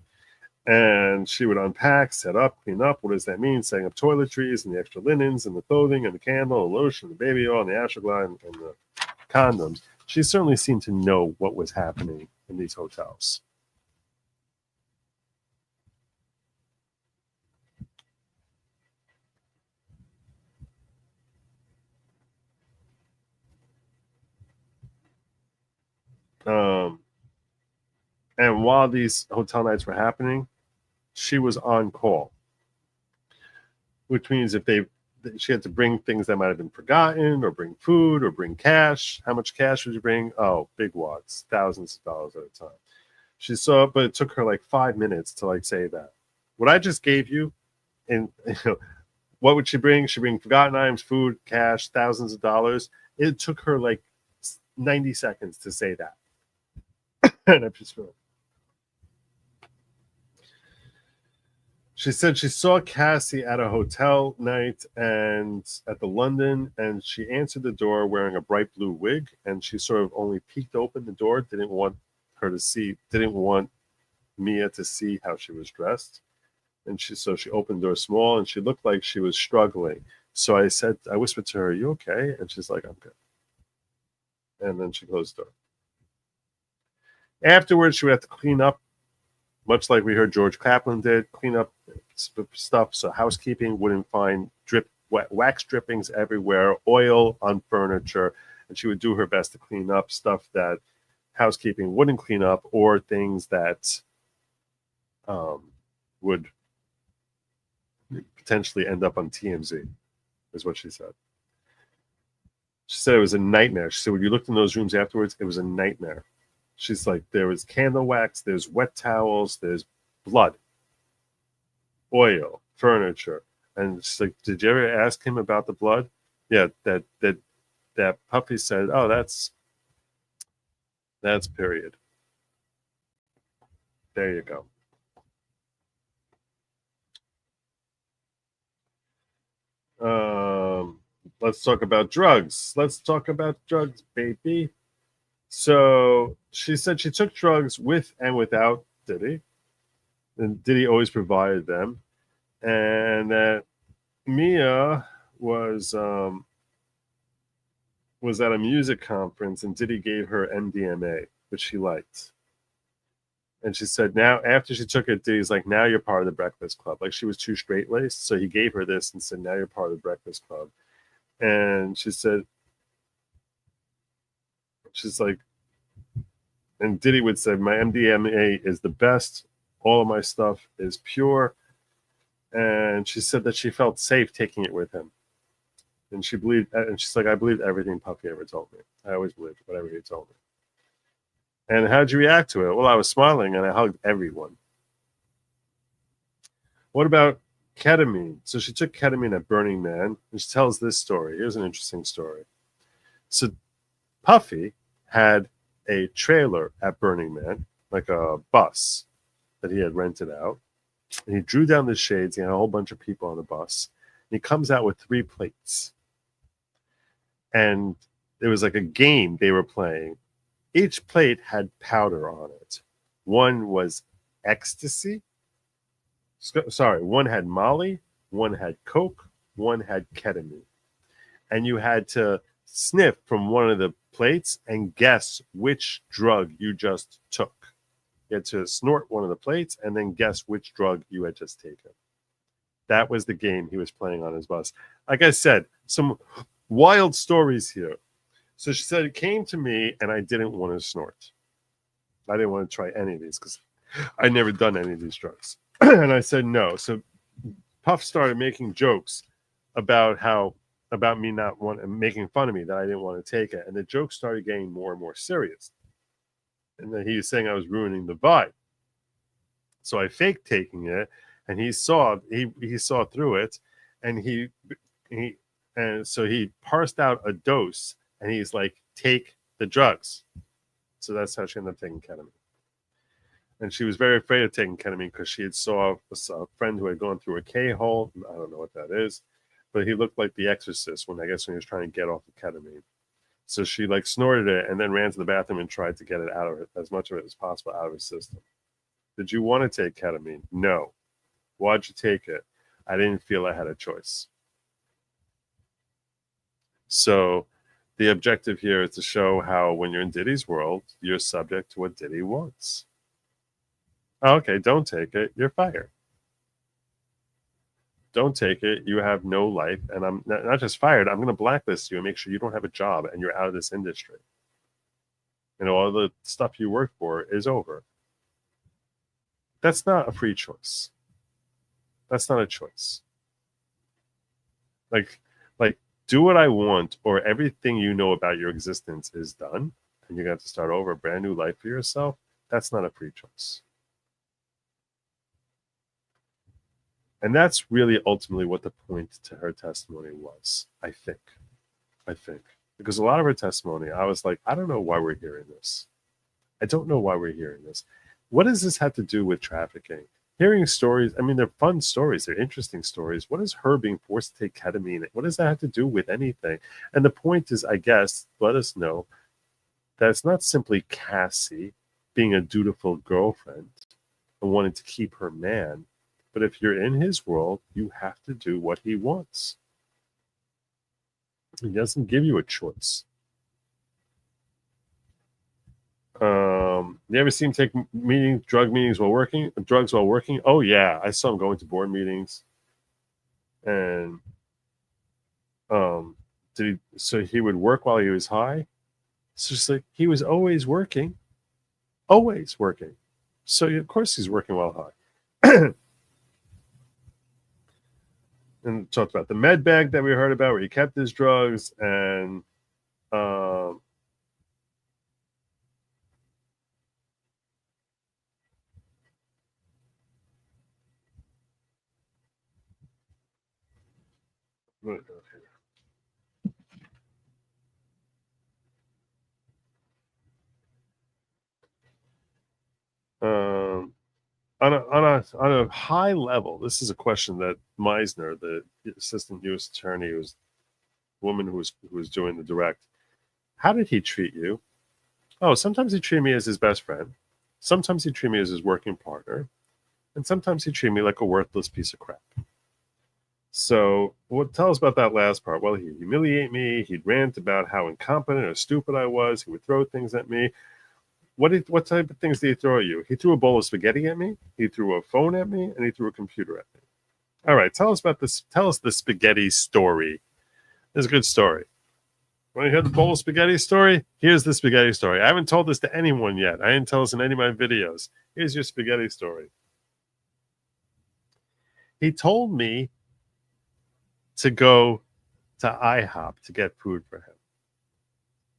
And she would unpack, set up, clean up. What does that mean? Setting up toiletries and the extra linens and the clothing and the candle, the lotion, the baby oil, and the Astroglide and the condoms. She certainly seemed to know what was happening in these hotels. And while these hotel nights were happening, she was on call, which means if she had to bring things that might have been forgotten, or bring food, or bring cash. How much cash would you bring? Oh, big wads, thousands of dollars at a time. She saw, but it took her like 5 minutes to say that. What I just gave you, and what would she bring? She bring forgotten items, food, cash, thousands of dollars. It took her like 90 seconds to say that. And I'm just feeling. She said she saw Cassie at a hotel night and at the London, and she answered the door wearing a bright blue wig, and she sort of only peeked open the door, didn't want Mia to see how she was dressed. And she opened the door small, and she looked like she was struggling. So I whispered to her, "Are you okay?" And she's like, "I'm good." And then she closed the door. Afterwards, she would have to clean up, much like we heard George Kaplan did, clean up stuff so housekeeping wouldn't find wax drippings everywhere, oil on furniture, and she would do her best to clean up stuff that housekeeping wouldn't clean up, or things that would potentially end up on TMZ, is what she said. She said it was a nightmare. She said when you looked in those rooms afterwards, it was a nightmare. She's like, there was candle wax, there's wet towels, there's blood, oil, furniture. And she's like, did you ever ask him about the blood? Yeah, that Puffy said, oh, that's period. There you go. Let's talk about drugs. Let's talk about drugs, baby. So she said she took drugs with and without Diddy, and Diddy always provided them, and that Mia was at a music conference, and Diddy gave her MDMA, which she liked. And she said now, after she took it, Diddy's like, now you're part of the Breakfast Club. Like, she was too straight-laced, so he gave her this and said, now you're part of the Breakfast Club. And she said, she's like, and Diddy would say, my MDMA is the best. All of my stuff is pure. And she said that she felt safe taking it with him. And she believed, and she's like, I believed everything Puffy ever told me. I always believed whatever he told me. And how'd you react to it? Well, I was smiling and I hugged everyone. What about ketamine? So she took ketamine at Burning Man, and she tells this story. Here's an interesting story. So Puffy had a trailer at Burning Man, like a bus that he had rented out. And he drew down the shades. He had a whole bunch of people on the bus. And he comes out with 3 plates. And it was like a game they were playing. Each plate had powder on it. One was ecstasy. Sorry, one had Molly, one had Coke, one had ketamine. And you had to sniff from one of the plates and guess which drug you just took. You had to snort one of the plates and then guess which drug you had just taken. That was the game he was playing on his bus. Like I said, some wild stories here. So she said it came to me and I didn't want to snort. I didn't want to try any of these because I'd never done any of these drugs. And I said no. So Puff started making jokes about me not making fun of me that I didn't want to take it. And the jokes started getting more and more serious. And then he was saying I was ruining the vibe. So I faked taking it, and he saw through it, and so he parsed out a dose, and he's like, take the drugs. So that's how she ended up taking ketamine. And she was very afraid of taking ketamine because she had saw a friend who had gone through a K-hole. I don't know what that is, but he looked like the Exorcist when he was trying to get off the ketamine. So she like snorted it and then ran to the bathroom and tried to get it out of it, as much of it as possible out of her system. Did you want to take ketamine? No. Why'd you take it? I didn't feel I had a choice. So the objective here is to show how when you're in Diddy's world, you're subject to what Diddy wants. Okay, don't take it. You're fired. Don't take it. You have no life. And I'm not just fired. I'm going to blacklist you and make sure you don't have a job and you're out of this industry. And all the stuff you work for is over. That's not a free choice. That's not a choice. Like, do what I want, or everything you know about your existence is done, and you're going to have to start over a brand new life for yourself. That's not a free choice. And that's really ultimately what the point to her testimony was, I think. Because a lot of her testimony, I was like, I don't know why we're hearing this. I don't know why we're hearing this. What does this have to do with trafficking? Hearing stories, I mean, they're fun stories. They're interesting stories. What is her being forced to take ketamine? What does that have to do with anything? And the point is, I guess, let us know that it's not simply Cassie being a dutiful girlfriend and wanting to keep her man. But if you're in his world, you have to do what he wants. He doesn't give you a choice. You ever see him take drugs while working? Oh yeah, I saw him going to board meetings, and so he would work while he was high. It's just like he was always working. So of course he's working while high. And talked about the med bag that we heard about where he kept his drugs, and on a high level, this is a question that Meisner, the assistant U.S. attorney, who's woman who was doing the direct, how did he treat you? Oh, sometimes he treated me as his best friend. Sometimes he treated me as his working partner. And sometimes he treated me like a worthless piece of crap. So tell us about that last part. Well, he'd humiliate me. He'd rant about how incompetent or stupid I was. He would throw things at me. What type of things did he throw at you? He threw a bowl of spaghetti at me. He threw a phone at me. And he threw a computer at me. All right, tell us about this. Tell us the spaghetti story. It's a good story. Want to hear the bowl of spaghetti story? Here's the spaghetti story. I haven't told this to anyone yet. I didn't tell this in any of my videos. Here's your spaghetti story. He told me to go to IHOP to get food for him.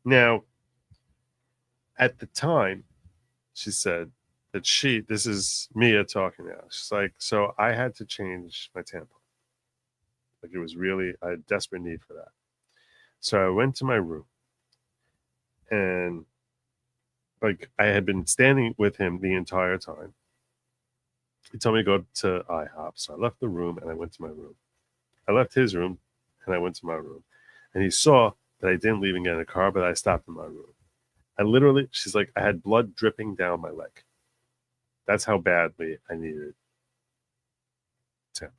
Now, at the time, she said that this is Mia talking now. She's like, so I had to change my tampon. Like it was really a desperate need for that. So I went to my room and like I had been standing with him the entire time. He told me to go to IHOP. So I left the room and I went to my room. I left his room and I went to my room. And he saw that I didn't leave and get in the car, but I stopped in my room. I literally, she's like, I had blood dripping down my leg. That's how badly I needed to.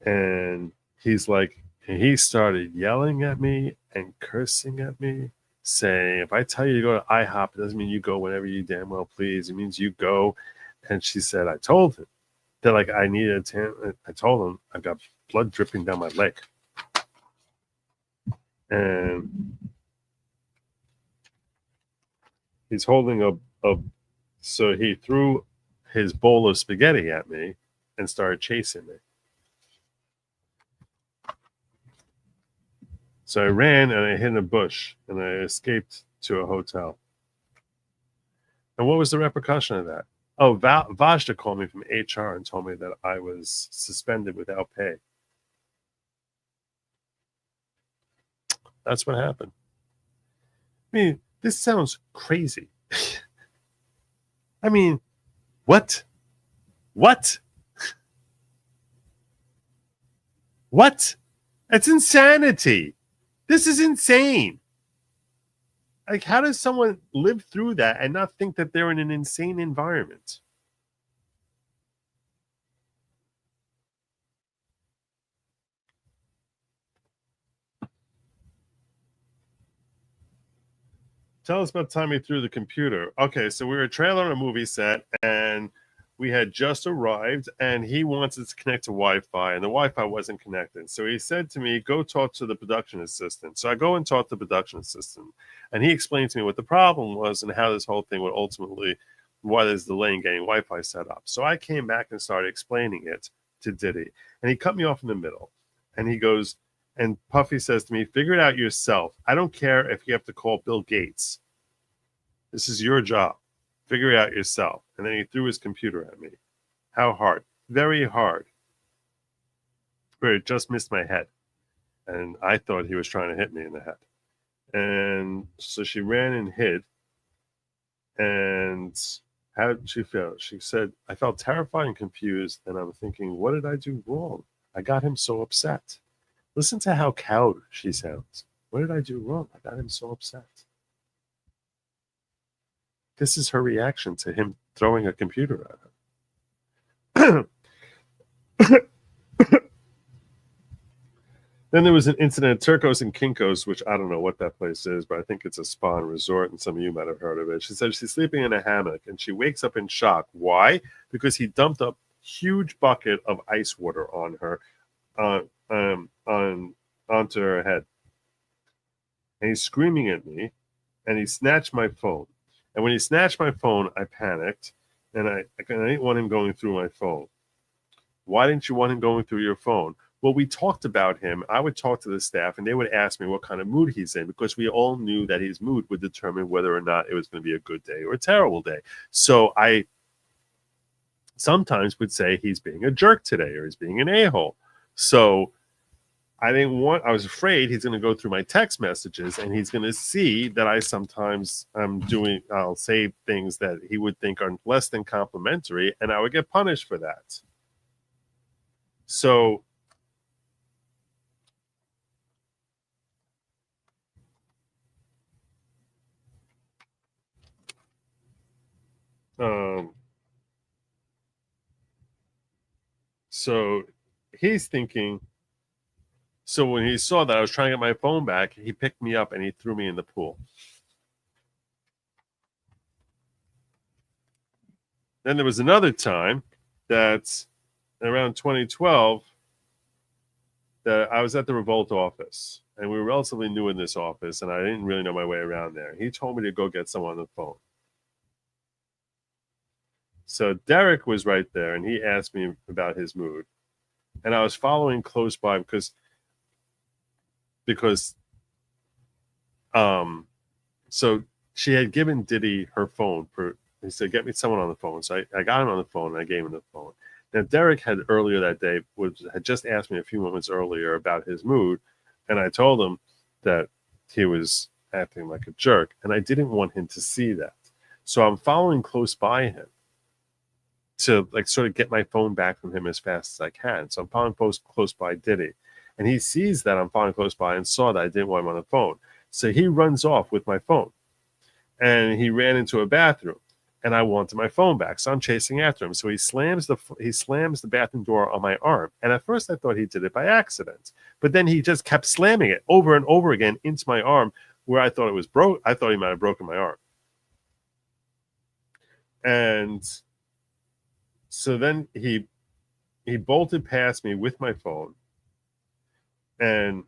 And he's like, he started yelling at me and cursing at me, saying, if I tell you to go to IHOP, it doesn't mean you go whenever you damn well please. It means you go. And she said, I told him that like I needed to. I told him I got blood dripping down my leg. And he's holding a so he threw his bowl of spaghetti at me and started chasing me. So I ran and I hid in a bush and I escaped to a hotel. And what was the repercussion of that? Oh, Vajda called me from HR and told me that I was suspended without pay. That's what happened. I mean, this sounds crazy. I mean, what? What? What? It's insanity. This is insane. Like, how does someone live through that and not think that they're in an insane environment? Tell us about the time he threw the computer. Okay, so we were a trailer on a movie set, and we had just arrived, and he wanted to connect to Wi-Fi, and the Wi-Fi wasn't connected. So he said to me, go talk to the production assistant. So I go and talk to the production assistant, and he explained to me what the problem was and how this whole thing would ultimately, why there's delay in getting Wi-Fi set up. So I came back and started explaining it to Diddy, and he cut me off in the middle, and he goes, and Puffy says to me, figure it out yourself. I don't care if you have to call Bill Gates. This is your job. Figure it out yourself. And then he threw his computer at me. How hard? Very hard. But it just missed my head. And I thought he was trying to hit me in the head. And so she ran and hid. And how did she feel? She said, I felt terrified and confused. And I'm thinking, what did I do wrong? I got him so upset. Listen to how cowed she sounds. What did I do wrong? I got him so upset. This is her reaction to him throwing a computer at her. Then there was an incident at Turcos and Kinko's, which I don't know what that place is, but I think it's a spa and resort, and some of you might have heard of it. She said she's sleeping in a hammock, and she wakes up in shock. Why? Because he dumped a huge bucket of ice water on her, onto her head. And he's screaming at me, and he snatched my phone. And when he snatched my phone, I panicked, and I didn't want him going through my phone. Why didn't you want him going through your phone? Well, we talked about him. I would talk to the staff, and they would ask me what kind of mood he's in, because we all knew that his mood would determine whether or not it was going to be a good day or a terrible day. So I sometimes would say he's being a jerk today, or he's being an a-hole. So I was afraid he's going to go through my text messages and he's going to see that I sometimes I'll say things that he would think are less than complimentary, and I would get punished for that. So so he's thinking, so when he saw that I was trying to get my phone back, he picked me up and he threw me in the pool. Then there was another time that's around 2012 that I was at the Revolt office, and we were relatively new in this office, and I didn't really know my way around there. He told me to go get someone on the phone. So Derek was right there, and he asked me about his mood. And I was following close by because so she had given Diddy her phone. He said, get me someone on the phone. So I got him on the phone, and I gave him the phone. Now, Derek had earlier that day had just asked me a few moments earlier about his mood, and I told him that he was acting like a jerk, and I didn't want him to see that. So I'm following close by him. to like sort of get my phone back from him as fast as I can. So I'm following close by Diddy, and he sees that I'm following close by and saw that I didn't want him on the phone. So he runs off with my phone, and he ran into a bathroom, and I wanted my phone back. So I'm chasing after him. So he slams the bathroom door on my arm, and at first I thought he did it by accident, but then he just kept slamming it over and over again into my arm, where I thought it was broke. I thought he might have broken my arm, and so then he bolted past me with my phone, and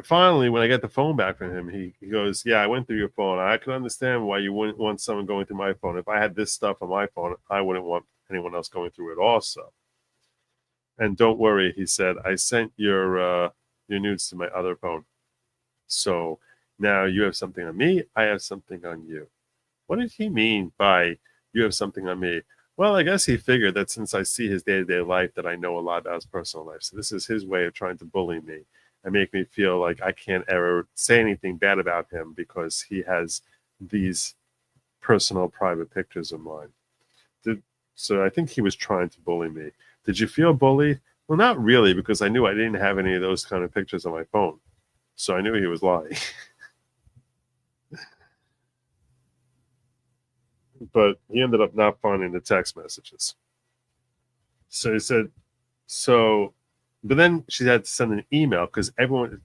finally, when I get the phone back from him, he goes, "Yeah, I went through your phone. I could understand why you wouldn't want someone going through my phone. If I had this stuff on my phone, I wouldn't want anyone else going through it also. And don't worry," he said, "I sent your nudes to my other phone. So now you have something on me, I have something on you." What did he mean by "you have something on me"? Well, I guess he figured that since I see his day-to-day life, that I know a lot about his personal life. So this is his way of trying to bully me and make me feel like I can't ever say anything bad about him because he has these personal, private pictures of mine. So I think he was trying to bully me. Did you feel bullied? Well, not really, because I knew I didn't have any of those kind of pictures on my phone. So I knew he was lying. But he ended up not finding the text messages. So he said, but then she had to send an email because everyone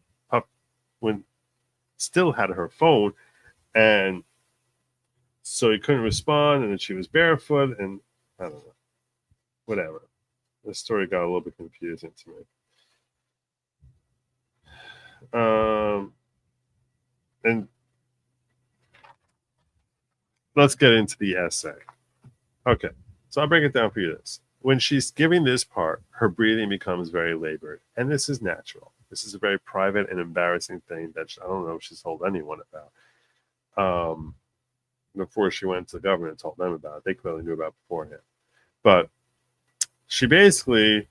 still had her phone, and so he couldn't respond, and then she was barefoot, and I don't know, whatever. The story got a little bit confusing to me. And let's get into the essay. Okay, so I'll break it down for you this. When she's giving this part, her breathing becomes very labored, and this is natural. This is a very private and embarrassing thing that I don't know if she's told anyone about. Before she went to the government and told them about it. They clearly knew about it beforehand. But she basically,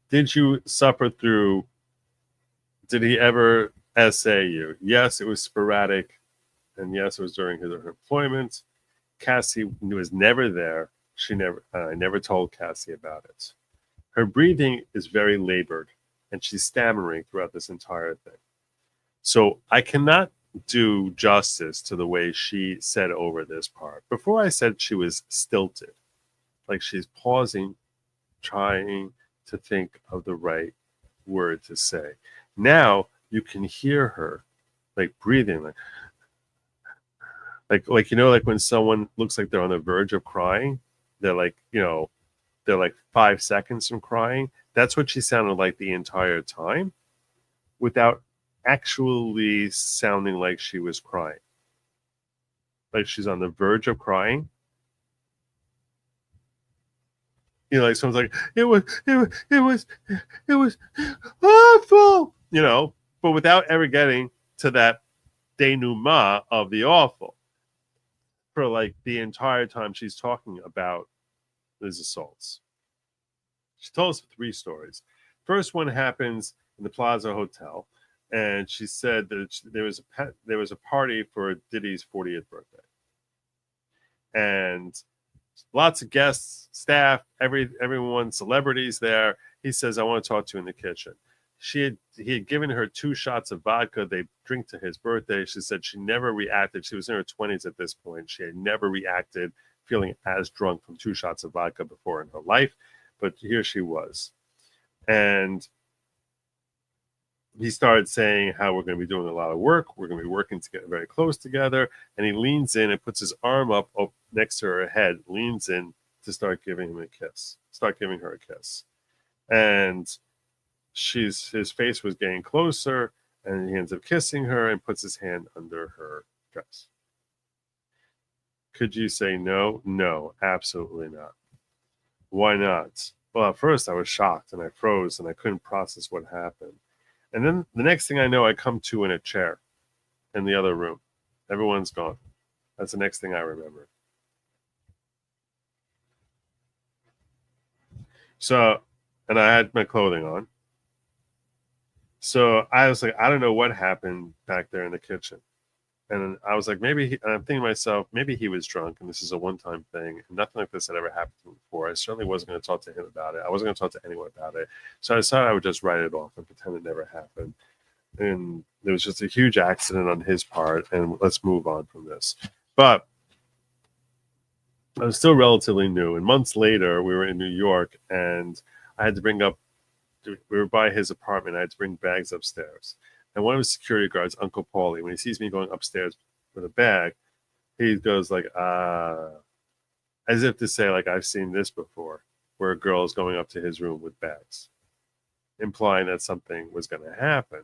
did you suffer through, did he ever essay you? Yes, it was sporadic, and yes, it was during her employment. Cassie was never there. I never told Cassie about it. Her breathing is very labored, and she's stammering throughout this entire thing. So I cannot do justice to the way she said over this part. Before I said she was stilted, like she's pausing, trying to think of the right word to say. Now you can hear her like breathing, like like when someone looks like they're on the verge of crying, they're like, they're like 5 seconds from crying. That's what she sounded like the entire time, without actually sounding like she was crying. Like she's on the verge of crying. Like someone's like, it was awful, but without ever getting to that denouement of the awful for like the entire time she's talking about these assaults. She told us 3 stories. First one happens in the Plaza Hotel, and she said that there was a party for Diddy's 40th birthday, and lots of guests, staff, everyone, celebrities there. He says, "I want to talk to you in the kitchen." He had given her 2 shots of vodka. They drink to his birthday. She said she never reacted. She was in her 20s at this point. She had never reacted feeling as drunk from 2 shots of vodka before in her life, but here she was. And he started saying how we're going to be doing a lot of work. We're going to be working to get very close together. And he leans in and puts his arm up next to her head, leans in to start giving her a kiss. And his face was getting closer, and he ends up kissing her and puts his hand under her dress. Could you say no? No, absolutely not. Why not? Well, at first I was shocked and I froze and I couldn't process what happened. And then the next thing I know, I come to in a chair in the other room. Everyone's gone. That's the next thing I remember. So, and I had my clothing on. So I was like, I don't know what happened back there in the kitchen. And I was like, maybe and I'm thinking to myself, maybe he was drunk and this is a one-time thing. And nothing like this had ever happened to him before. I certainly wasn't going to talk to him about it. I wasn't going to talk to anyone about it. So I decided I would just write it off and pretend it never happened. And there was just a huge accident on his part, and let's move on from this. But I was still relatively new. And months later, we were in New York, and I had to we were by his apartment. I had to bring bags upstairs. And one of his security guards, Uncle Paulie, when he sees me going upstairs with a bag, he goes like, as if to say, like, I've seen this before, where a girl is going up to his room with bags, implying that something was going to happen.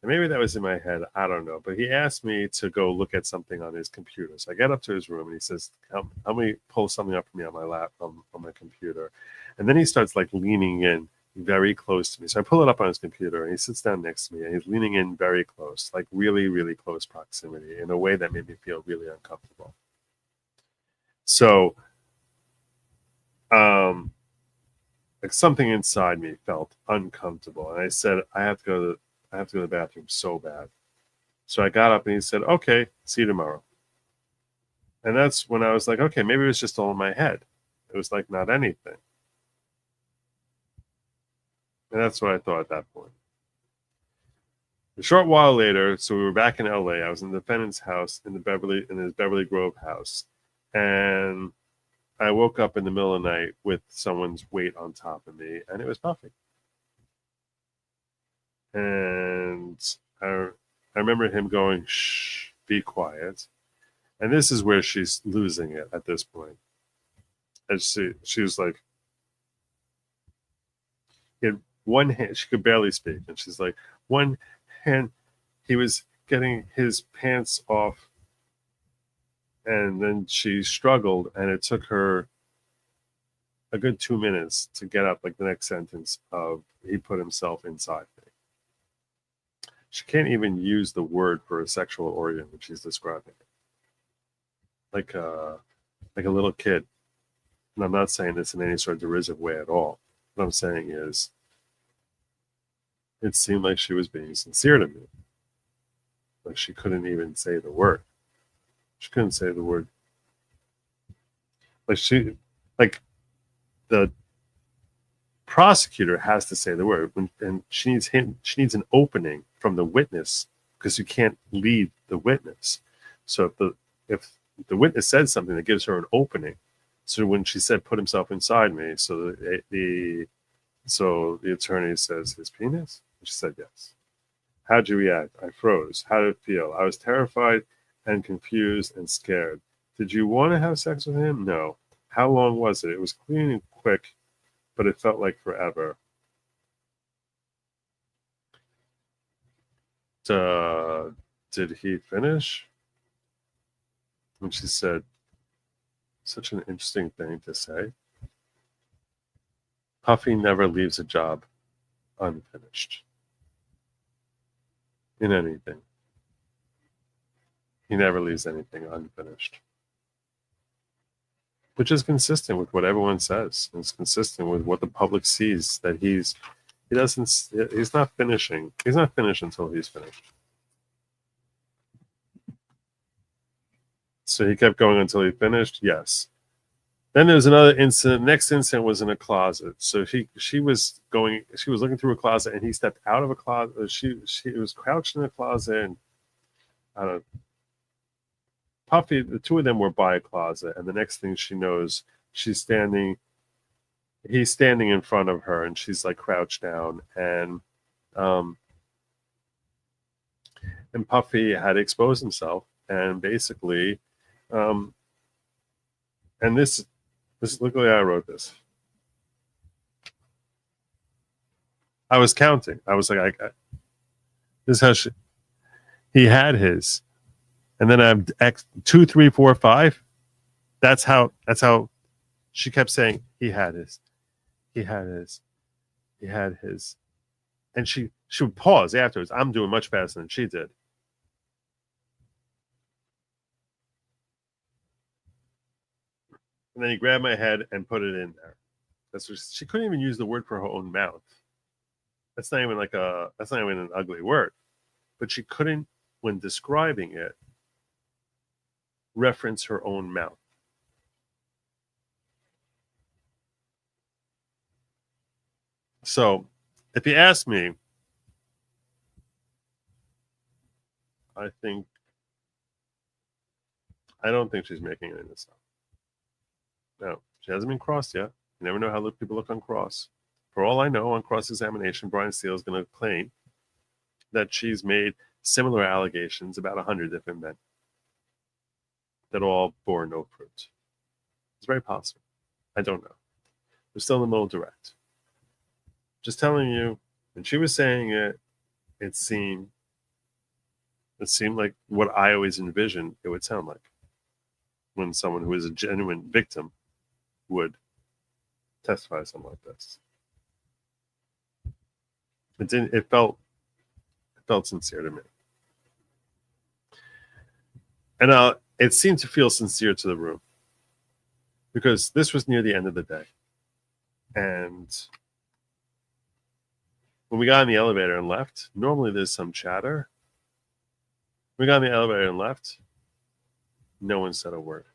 And maybe that was in my head. I don't know. But he asked me to go look at something on his computer. So I get up to his room and he says, help me pull something up for me on my lap, on my computer. And then he starts like leaning in very close to me. So I pull it up on his computer and he sits down next to me and he's leaning in very close, like really, really close proximity in a way that made me feel really uncomfortable. So, like something inside me felt uncomfortable. And I said, I have to go to the bathroom so bad. So I got up and he said, okay, see you tomorrow. And that's when I was like, okay, maybe it was just all in my head. It was like not anything. And that's what I thought at that point. A short while later, so we were back in LA. I was in the defendant's house in his Beverly Grove house. And I woke up in the middle of the night with someone's weight on top of me, and it was Puffy. And I remember him going, shh, be quiet. And this is where she's losing it at this point. And she was like, he had one hand, she could barely speak. And she's like, one hand, he was getting his pants off. And then she struggled, and it took her a good 2 minutes to get up like the next sentence of, he put himself inside me. She can't even use the word for a sexual organ when she's describing it. Like a little kid. And I'm not saying this in any sort of derisive way at all. What I'm saying is, it seemed like she was being sincere to me. Like she couldn't even say the word. She couldn't say the word. Like the prosecutor has to say the word, and she needs an opening from the witness, because you can't lead the witness. So if the witness says something that gives her an opening, so when she said put himself inside me, so the attorney says his penis, and she said yes. How'd you react? I froze. How did it feel? I was terrified and confused and scared. Did you want to have sex with him? No. How long was it? It was clean and quick, but it felt like forever. Did he finish? And she said, such an interesting thing to say. Puffy never leaves a job unfinished. In anything. He never leaves anything unfinished. Which is consistent with what everyone says. It's consistent with what the public sees, that he's not finishing. He's not finished until he's finished. So he kept going until he finished? Yes. Then there was another incident. Next incident was in a closet. So she was looking through a closet, and he stepped out of a closet. She was crouched in a closet, and I don't know. Puffy, the two of them were by a closet, and the next thing she knows, he's standing in front of her, and she's like crouched down, and Puffy had exposed himself, and basically, and this look at how I wrote this. I was counting. I was like, this is how he had his. And then I have X 2, 3, 4, 5. That's how she kept saying he had his. He had his. He had his. And she would pause afterwards. I'm doing much faster than she did. And then he grabbed my head and put it in there. She couldn't even use the word for her own mouth. That's not even an ugly word. But she couldn't, when describing it, reference her own mouth. So, if you ask me, I don't think she's making any of this up. No, she hasn't been crossed yet. You never know how people look on cross. For all I know, on cross-examination, Brian Steele is going to claim that she's made similar allegations about 100 different men that all bore no fruit. It's very possible. I don't know. We're still in the middle of direct. Just telling you, when she was saying it, it seemed like what I always envisioned it would sound like when someone who is a genuine victim would testify something like this. It felt sincere to me. And it seemed to feel sincere to the room because this was near the end of the day. And when we got in the elevator and left, normally there's some chatter. We got in the elevator and left. No one said a word.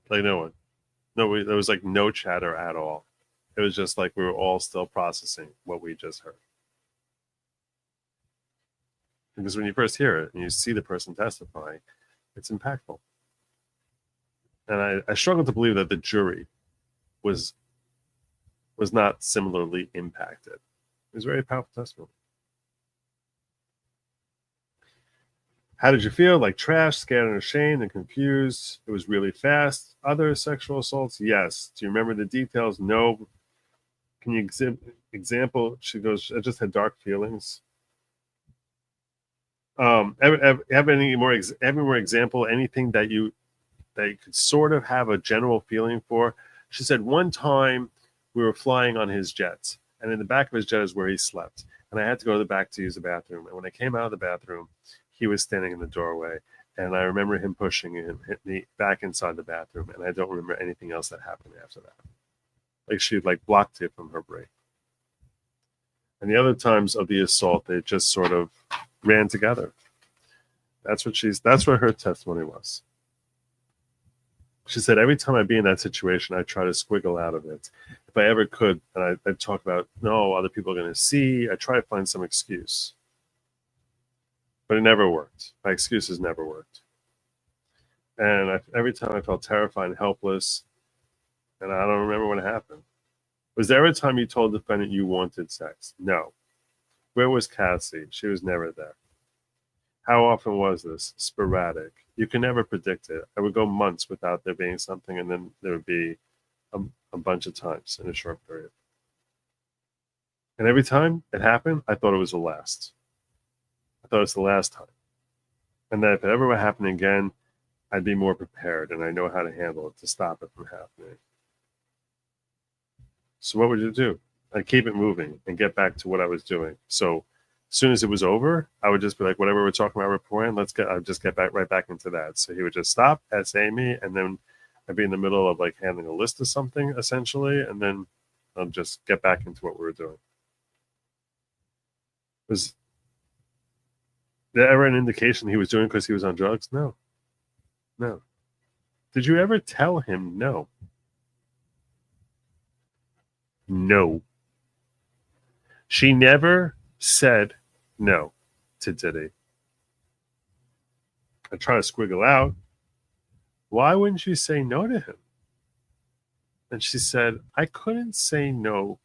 Like no one. There was like no chatter at all. It was just like we were all still processing what we just heard. Because when you first hear it and you see the person testifying, it's impactful. And I struggle to believe that the jury was not similarly impacted. It was a very powerful testimony. How did you feel? Like trash, scared and ashamed and confused. It was really fast. Other sexual assaults? Yes. Do you remember the details? No. Can you example? She goes, I just had dark feelings. Have any more example? Anything that you could sort of have a general feeling for? She said one time we were flying on his jets, and in the back of his jet is where he slept. And I had to go to the back to use the bathroom. And when I came out of the bathroom, he was standing in the doorway, and I remember him pushing him, hit me back inside the bathroom, and I don't remember anything else that happened after that. Like she blocked it from her brain. And the other times of the assault, they just sort of ran together. That's what her testimony was. She said, every time I'd be in that situation, I try to squiggle out of it. If I ever could, and I'd talk about, no, other people are going to see. I try to find some excuse. But it never worked. My excuses never worked. And every time I felt terrified and helpless, and I don't remember what happened. Was there a time you told the defendant you wanted sex? No. Where was Cassie? She was never there. How often was this? Sporadic. You can never predict it. I would go months without there being something, and then there would be a bunch of times in a short period. And every time it happened, I thought it was the last. I thought it was the last time. And that if it ever would happen again, I'd be more prepared, and I know how to handle it to stop it from happening. So what would you do? I'd keep it moving and get back to what I was doing. So as soon as it was over, I would just be like, whatever we're talking about reporting, I'd just get right back into that. So he would just stop, essay me, and then I'd be in the middle of handling a list of something essentially, and then I'll just get back into what we were doing. Was there ever an indication he was doing because he was on drugs? No. Did you ever tell him no? No. She never said no to Diddy. I try to squiggle out. Why wouldn't you say no to him? And she said, I couldn't say no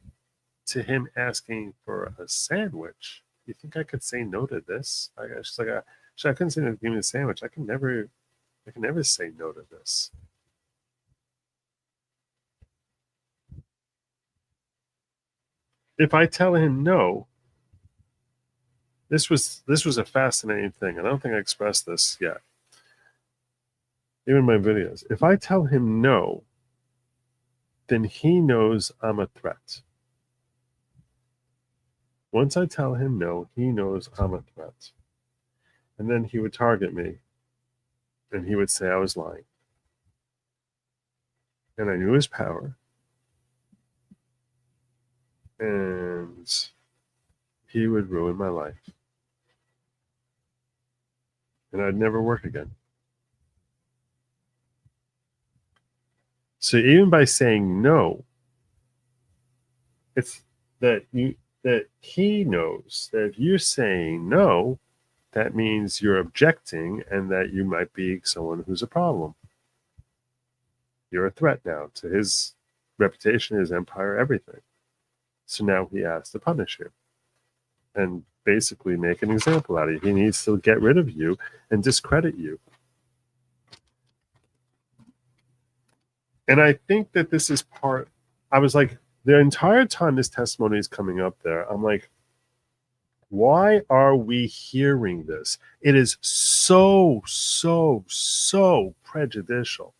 to him asking for a sandwich. You think I could say no to this? She's like, I couldn't say no to give me a sandwich. I can never say no to this. If I tell him no, this was a fascinating thing, and I don't think I expressed this yet. Even in my videos. If I tell him no, then he knows I'm a threat. Once I tell him no, he knows I'm a threat. And then he would target me, and he would say I was lying. And I knew his power. And he would ruin my life. And I'd never work again. So even by saying no, it's that he knows that if you're saying no, that means you're objecting and that you might be someone who's a problem. You're a threat now to his reputation, his empire, everything. So now he has to punish you and basically make an example out of you. He needs to get rid of you and discredit you. And I think that this is part, I was like, the entire time this testimony is coming up there, I'm like, why are we hearing this? It is so prejudicial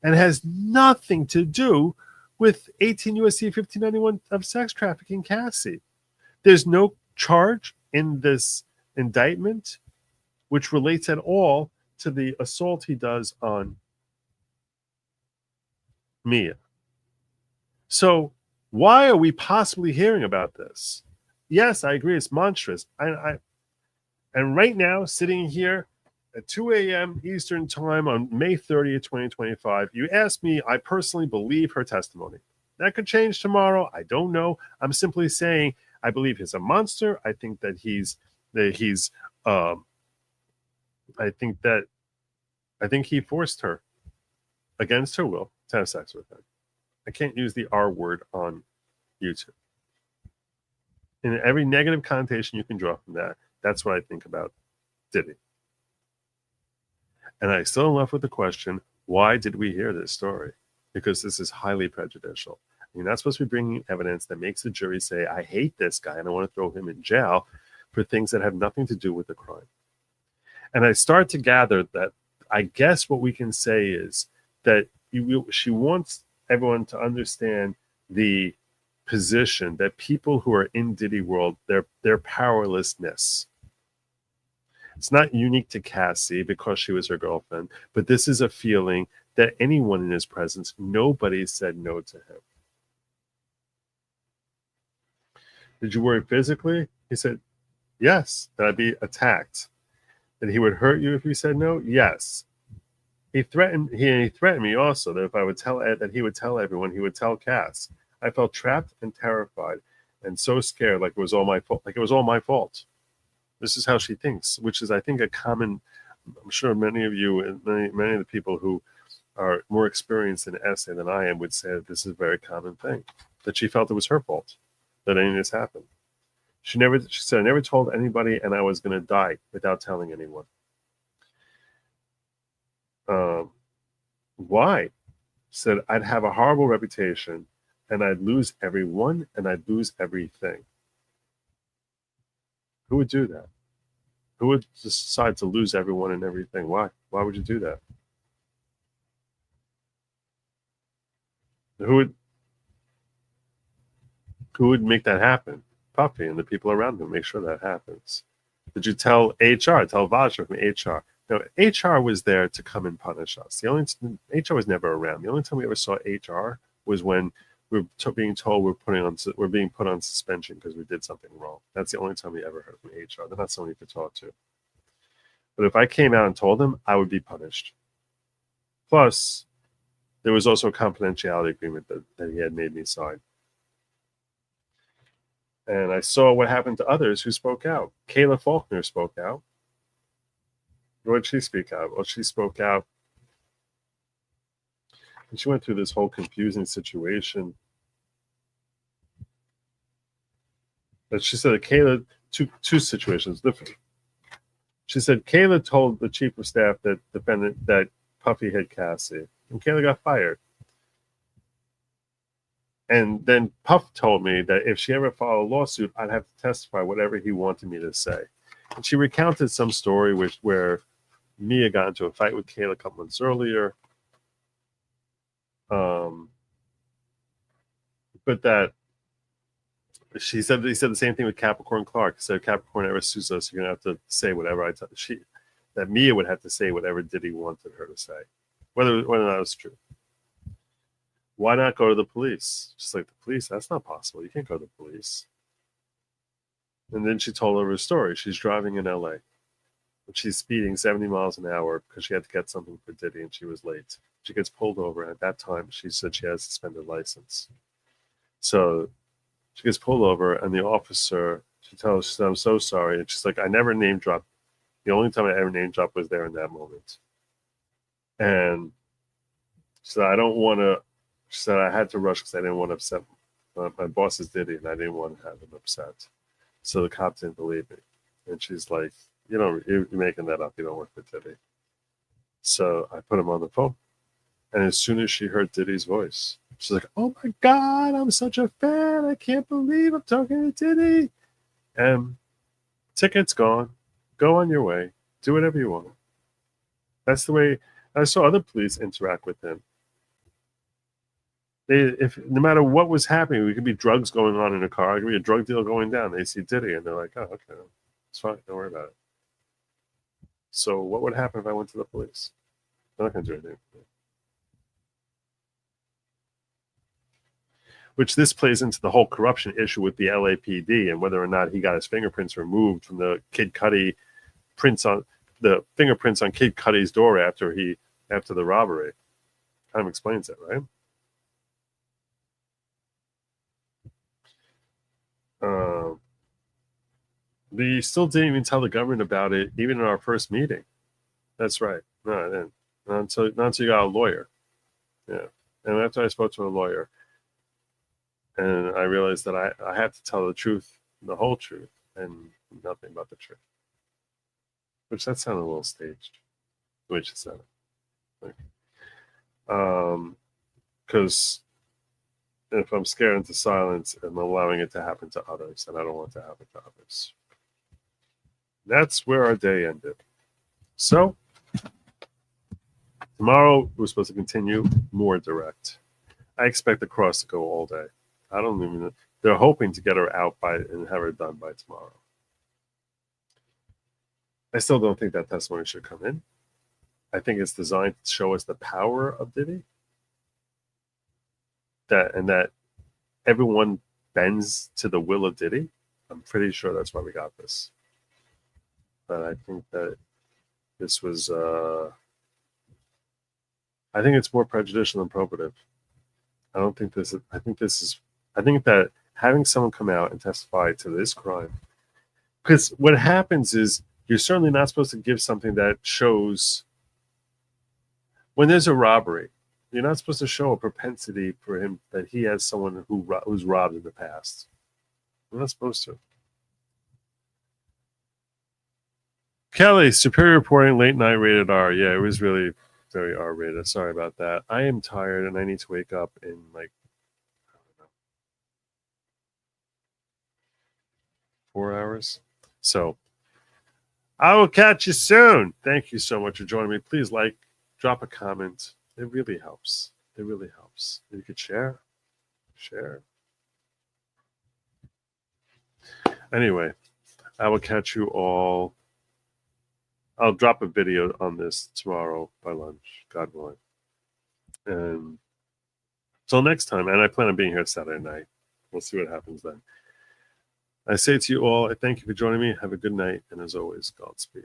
and has nothing to do with 18 U.S.C. 1591 of sex trafficking, Cassie. There's no charge in this indictment which relates at all to the assault he does on Mia. So why are we possibly hearing about this? Yes, I agree, it's monstrous. And right now, sitting here at 2 a.m. Eastern Time on May 30th, 2025, you ask me, I personally believe her testimony. That could change tomorrow. I don't know. I'm simply saying I believe he's a monster. I think that I think he forced her against her will to have sex with him. I can't use the R word on YouTube. In every negative connotation you can draw from that, that's what I think about Diddy. And I still am left with the question, why did we hear this story? Because this is highly prejudicial. You're not supposed to be bringing evidence that makes the jury say, I hate this guy and I want to throw him in jail for things that have nothing to do with the crime. And I start to gather that I guess what we can say is that she wants everyone to understand the position that people who are in Diddyworld, their powerlessness. It's not unique to Cassie because she was her girlfriend, but this is a feeling that anyone in his presence, nobody said no to him. Did you worry physically? He said, yes, that I'd be attacked. That he would hurt you if you said no? Yes. He threatened me also that if I would tell Ed, that he would tell everyone, he would tell Cass. I felt trapped and terrified and so scared, like it was all my fault. This is how she thinks, which is, I think, a common. I'm sure many of you and many of the people who are more experienced in essay than I am would say that this is a very common thing. That she felt it was her fault that any of this happened. She said, I never told anybody, and I was going to die without telling anyone. Why? Said I'd have a horrible reputation, and I'd lose everyone, and I'd lose everything. Who would do that? Who would decide to lose everyone and everything? Why? Why would you do that? Who would make that happen? Puffy and the people around him make sure that happens. Did you tell HR? Tell Vaja from HR? No, HR was there to come and punish us. HR was never around. The only time we ever saw HR was when we were being told we're being put on suspension because we did something wrong. That's the only time we ever heard from HR. They're not someone you could talk to. But if I came out and told them, I would be punished. Plus, there was also a confidentiality agreement that he had made me sign. And I saw what happened to others who spoke out. Kayla Faulkner spoke out. What did she speak out? Well, she spoke out. And she went through this whole confusing situation. But she said that Kayla, two situations different. She said Kayla told the chief of staff that Puffy hit Cassie, and Kayla got fired. And then Puff told me that if she ever filed a lawsuit, I'd have to testify whatever he wanted me to say. And she recounted some story where Mia got into a fight with Kayla a couple months earlier. But that he said the same thing with Capricorn Clark. He said Capricorn ever sues us, you're gonna have to say whatever I tell. That Mia would have to say whatever Diddy wanted her to say, whether or not it was true. Why not go to the police? Just like the police, that's not possible. You can't go to the police. And then she told her story. She's driving in LA. But she's speeding 70 miles an hour because she had to get something for Diddy and she was late. She gets pulled over. At that time, she said she has a suspended license. So she gets pulled over, and the officer, she said, I'm so sorry. And she's like, I never name dropped. The only time I ever name dropped was there in that moment. And she said, I don't want to. She said, I had to rush because I didn't want to upset my boss is Diddy, and I didn't want to have him upset. So the cop didn't believe me. And she's like, you're making that up. You don't work for Diddy. So I put him on the phone. And as soon as she heard Diddy's voice, she's like, oh my God, I'm such a fan. I can't believe I'm talking to Diddy. And ticket's gone. Go on your way. Do whatever you want. That's the way I saw other police interact with him. If no matter what was happening, we could be drugs going on in a car, it could be a drug deal going down. They see Diddy and they're like, oh, okay, it's fine. Don't worry about it. So what would happen if I went to the police? They're not going to do anything. Which this plays into the whole corruption issue with the LAPD and whether or not he got his fingerprints removed from the Kid Cudi fingerprints on Kid Cudi's door after the robbery. Kind of explains it, right? We still didn't even tell the government about it, even in our first meeting. That's right. No, I didn't. Not until you got a lawyer. Yeah. And after I spoke to a lawyer, and I realized that I had to tell the truth, the whole truth, and nothing but the truth. Which that sounded a little staged. Which it sounded. Because if I'm scared into silence, I'm allowing it to happen to others, and I don't want it to happen to others. That's where our day ended. So, tomorrow we're supposed to continue more direct. I expect the cross to go all day. I don't even know. They're hoping to get her out and have her done by tomorrow. I still don't think that testimony should come in. I think it's designed to show us the power of Diddy. That everyone bends to the will of Diddy. I'm pretty sure that's why we got this. But I think that this was I think it's more prejudicial than probative. I think that having someone come out and testify to this crime, because what happens is you're certainly not supposed to give something that shows when there's a robbery. You're not supposed to show a propensity for him that he has someone who's robbed in the past. You're not supposed to. Kelly, Superior Reporting, late night rated R. Yeah, it was really very R rated. Sorry about that. I am tired and I need to wake up in like, I don't know, 4 hours. So I will catch you soon. Thank you so much for joining me. Please drop a comment. It really helps. It really helps. You could share. Anyway, I will catch you all. I'll drop a video on this tomorrow by lunch, God willing. And till next time, and I plan on being here Saturday night. We'll see what happens then. I say to you all, I thank you for joining me. Have a good night, and as always, Godspeed.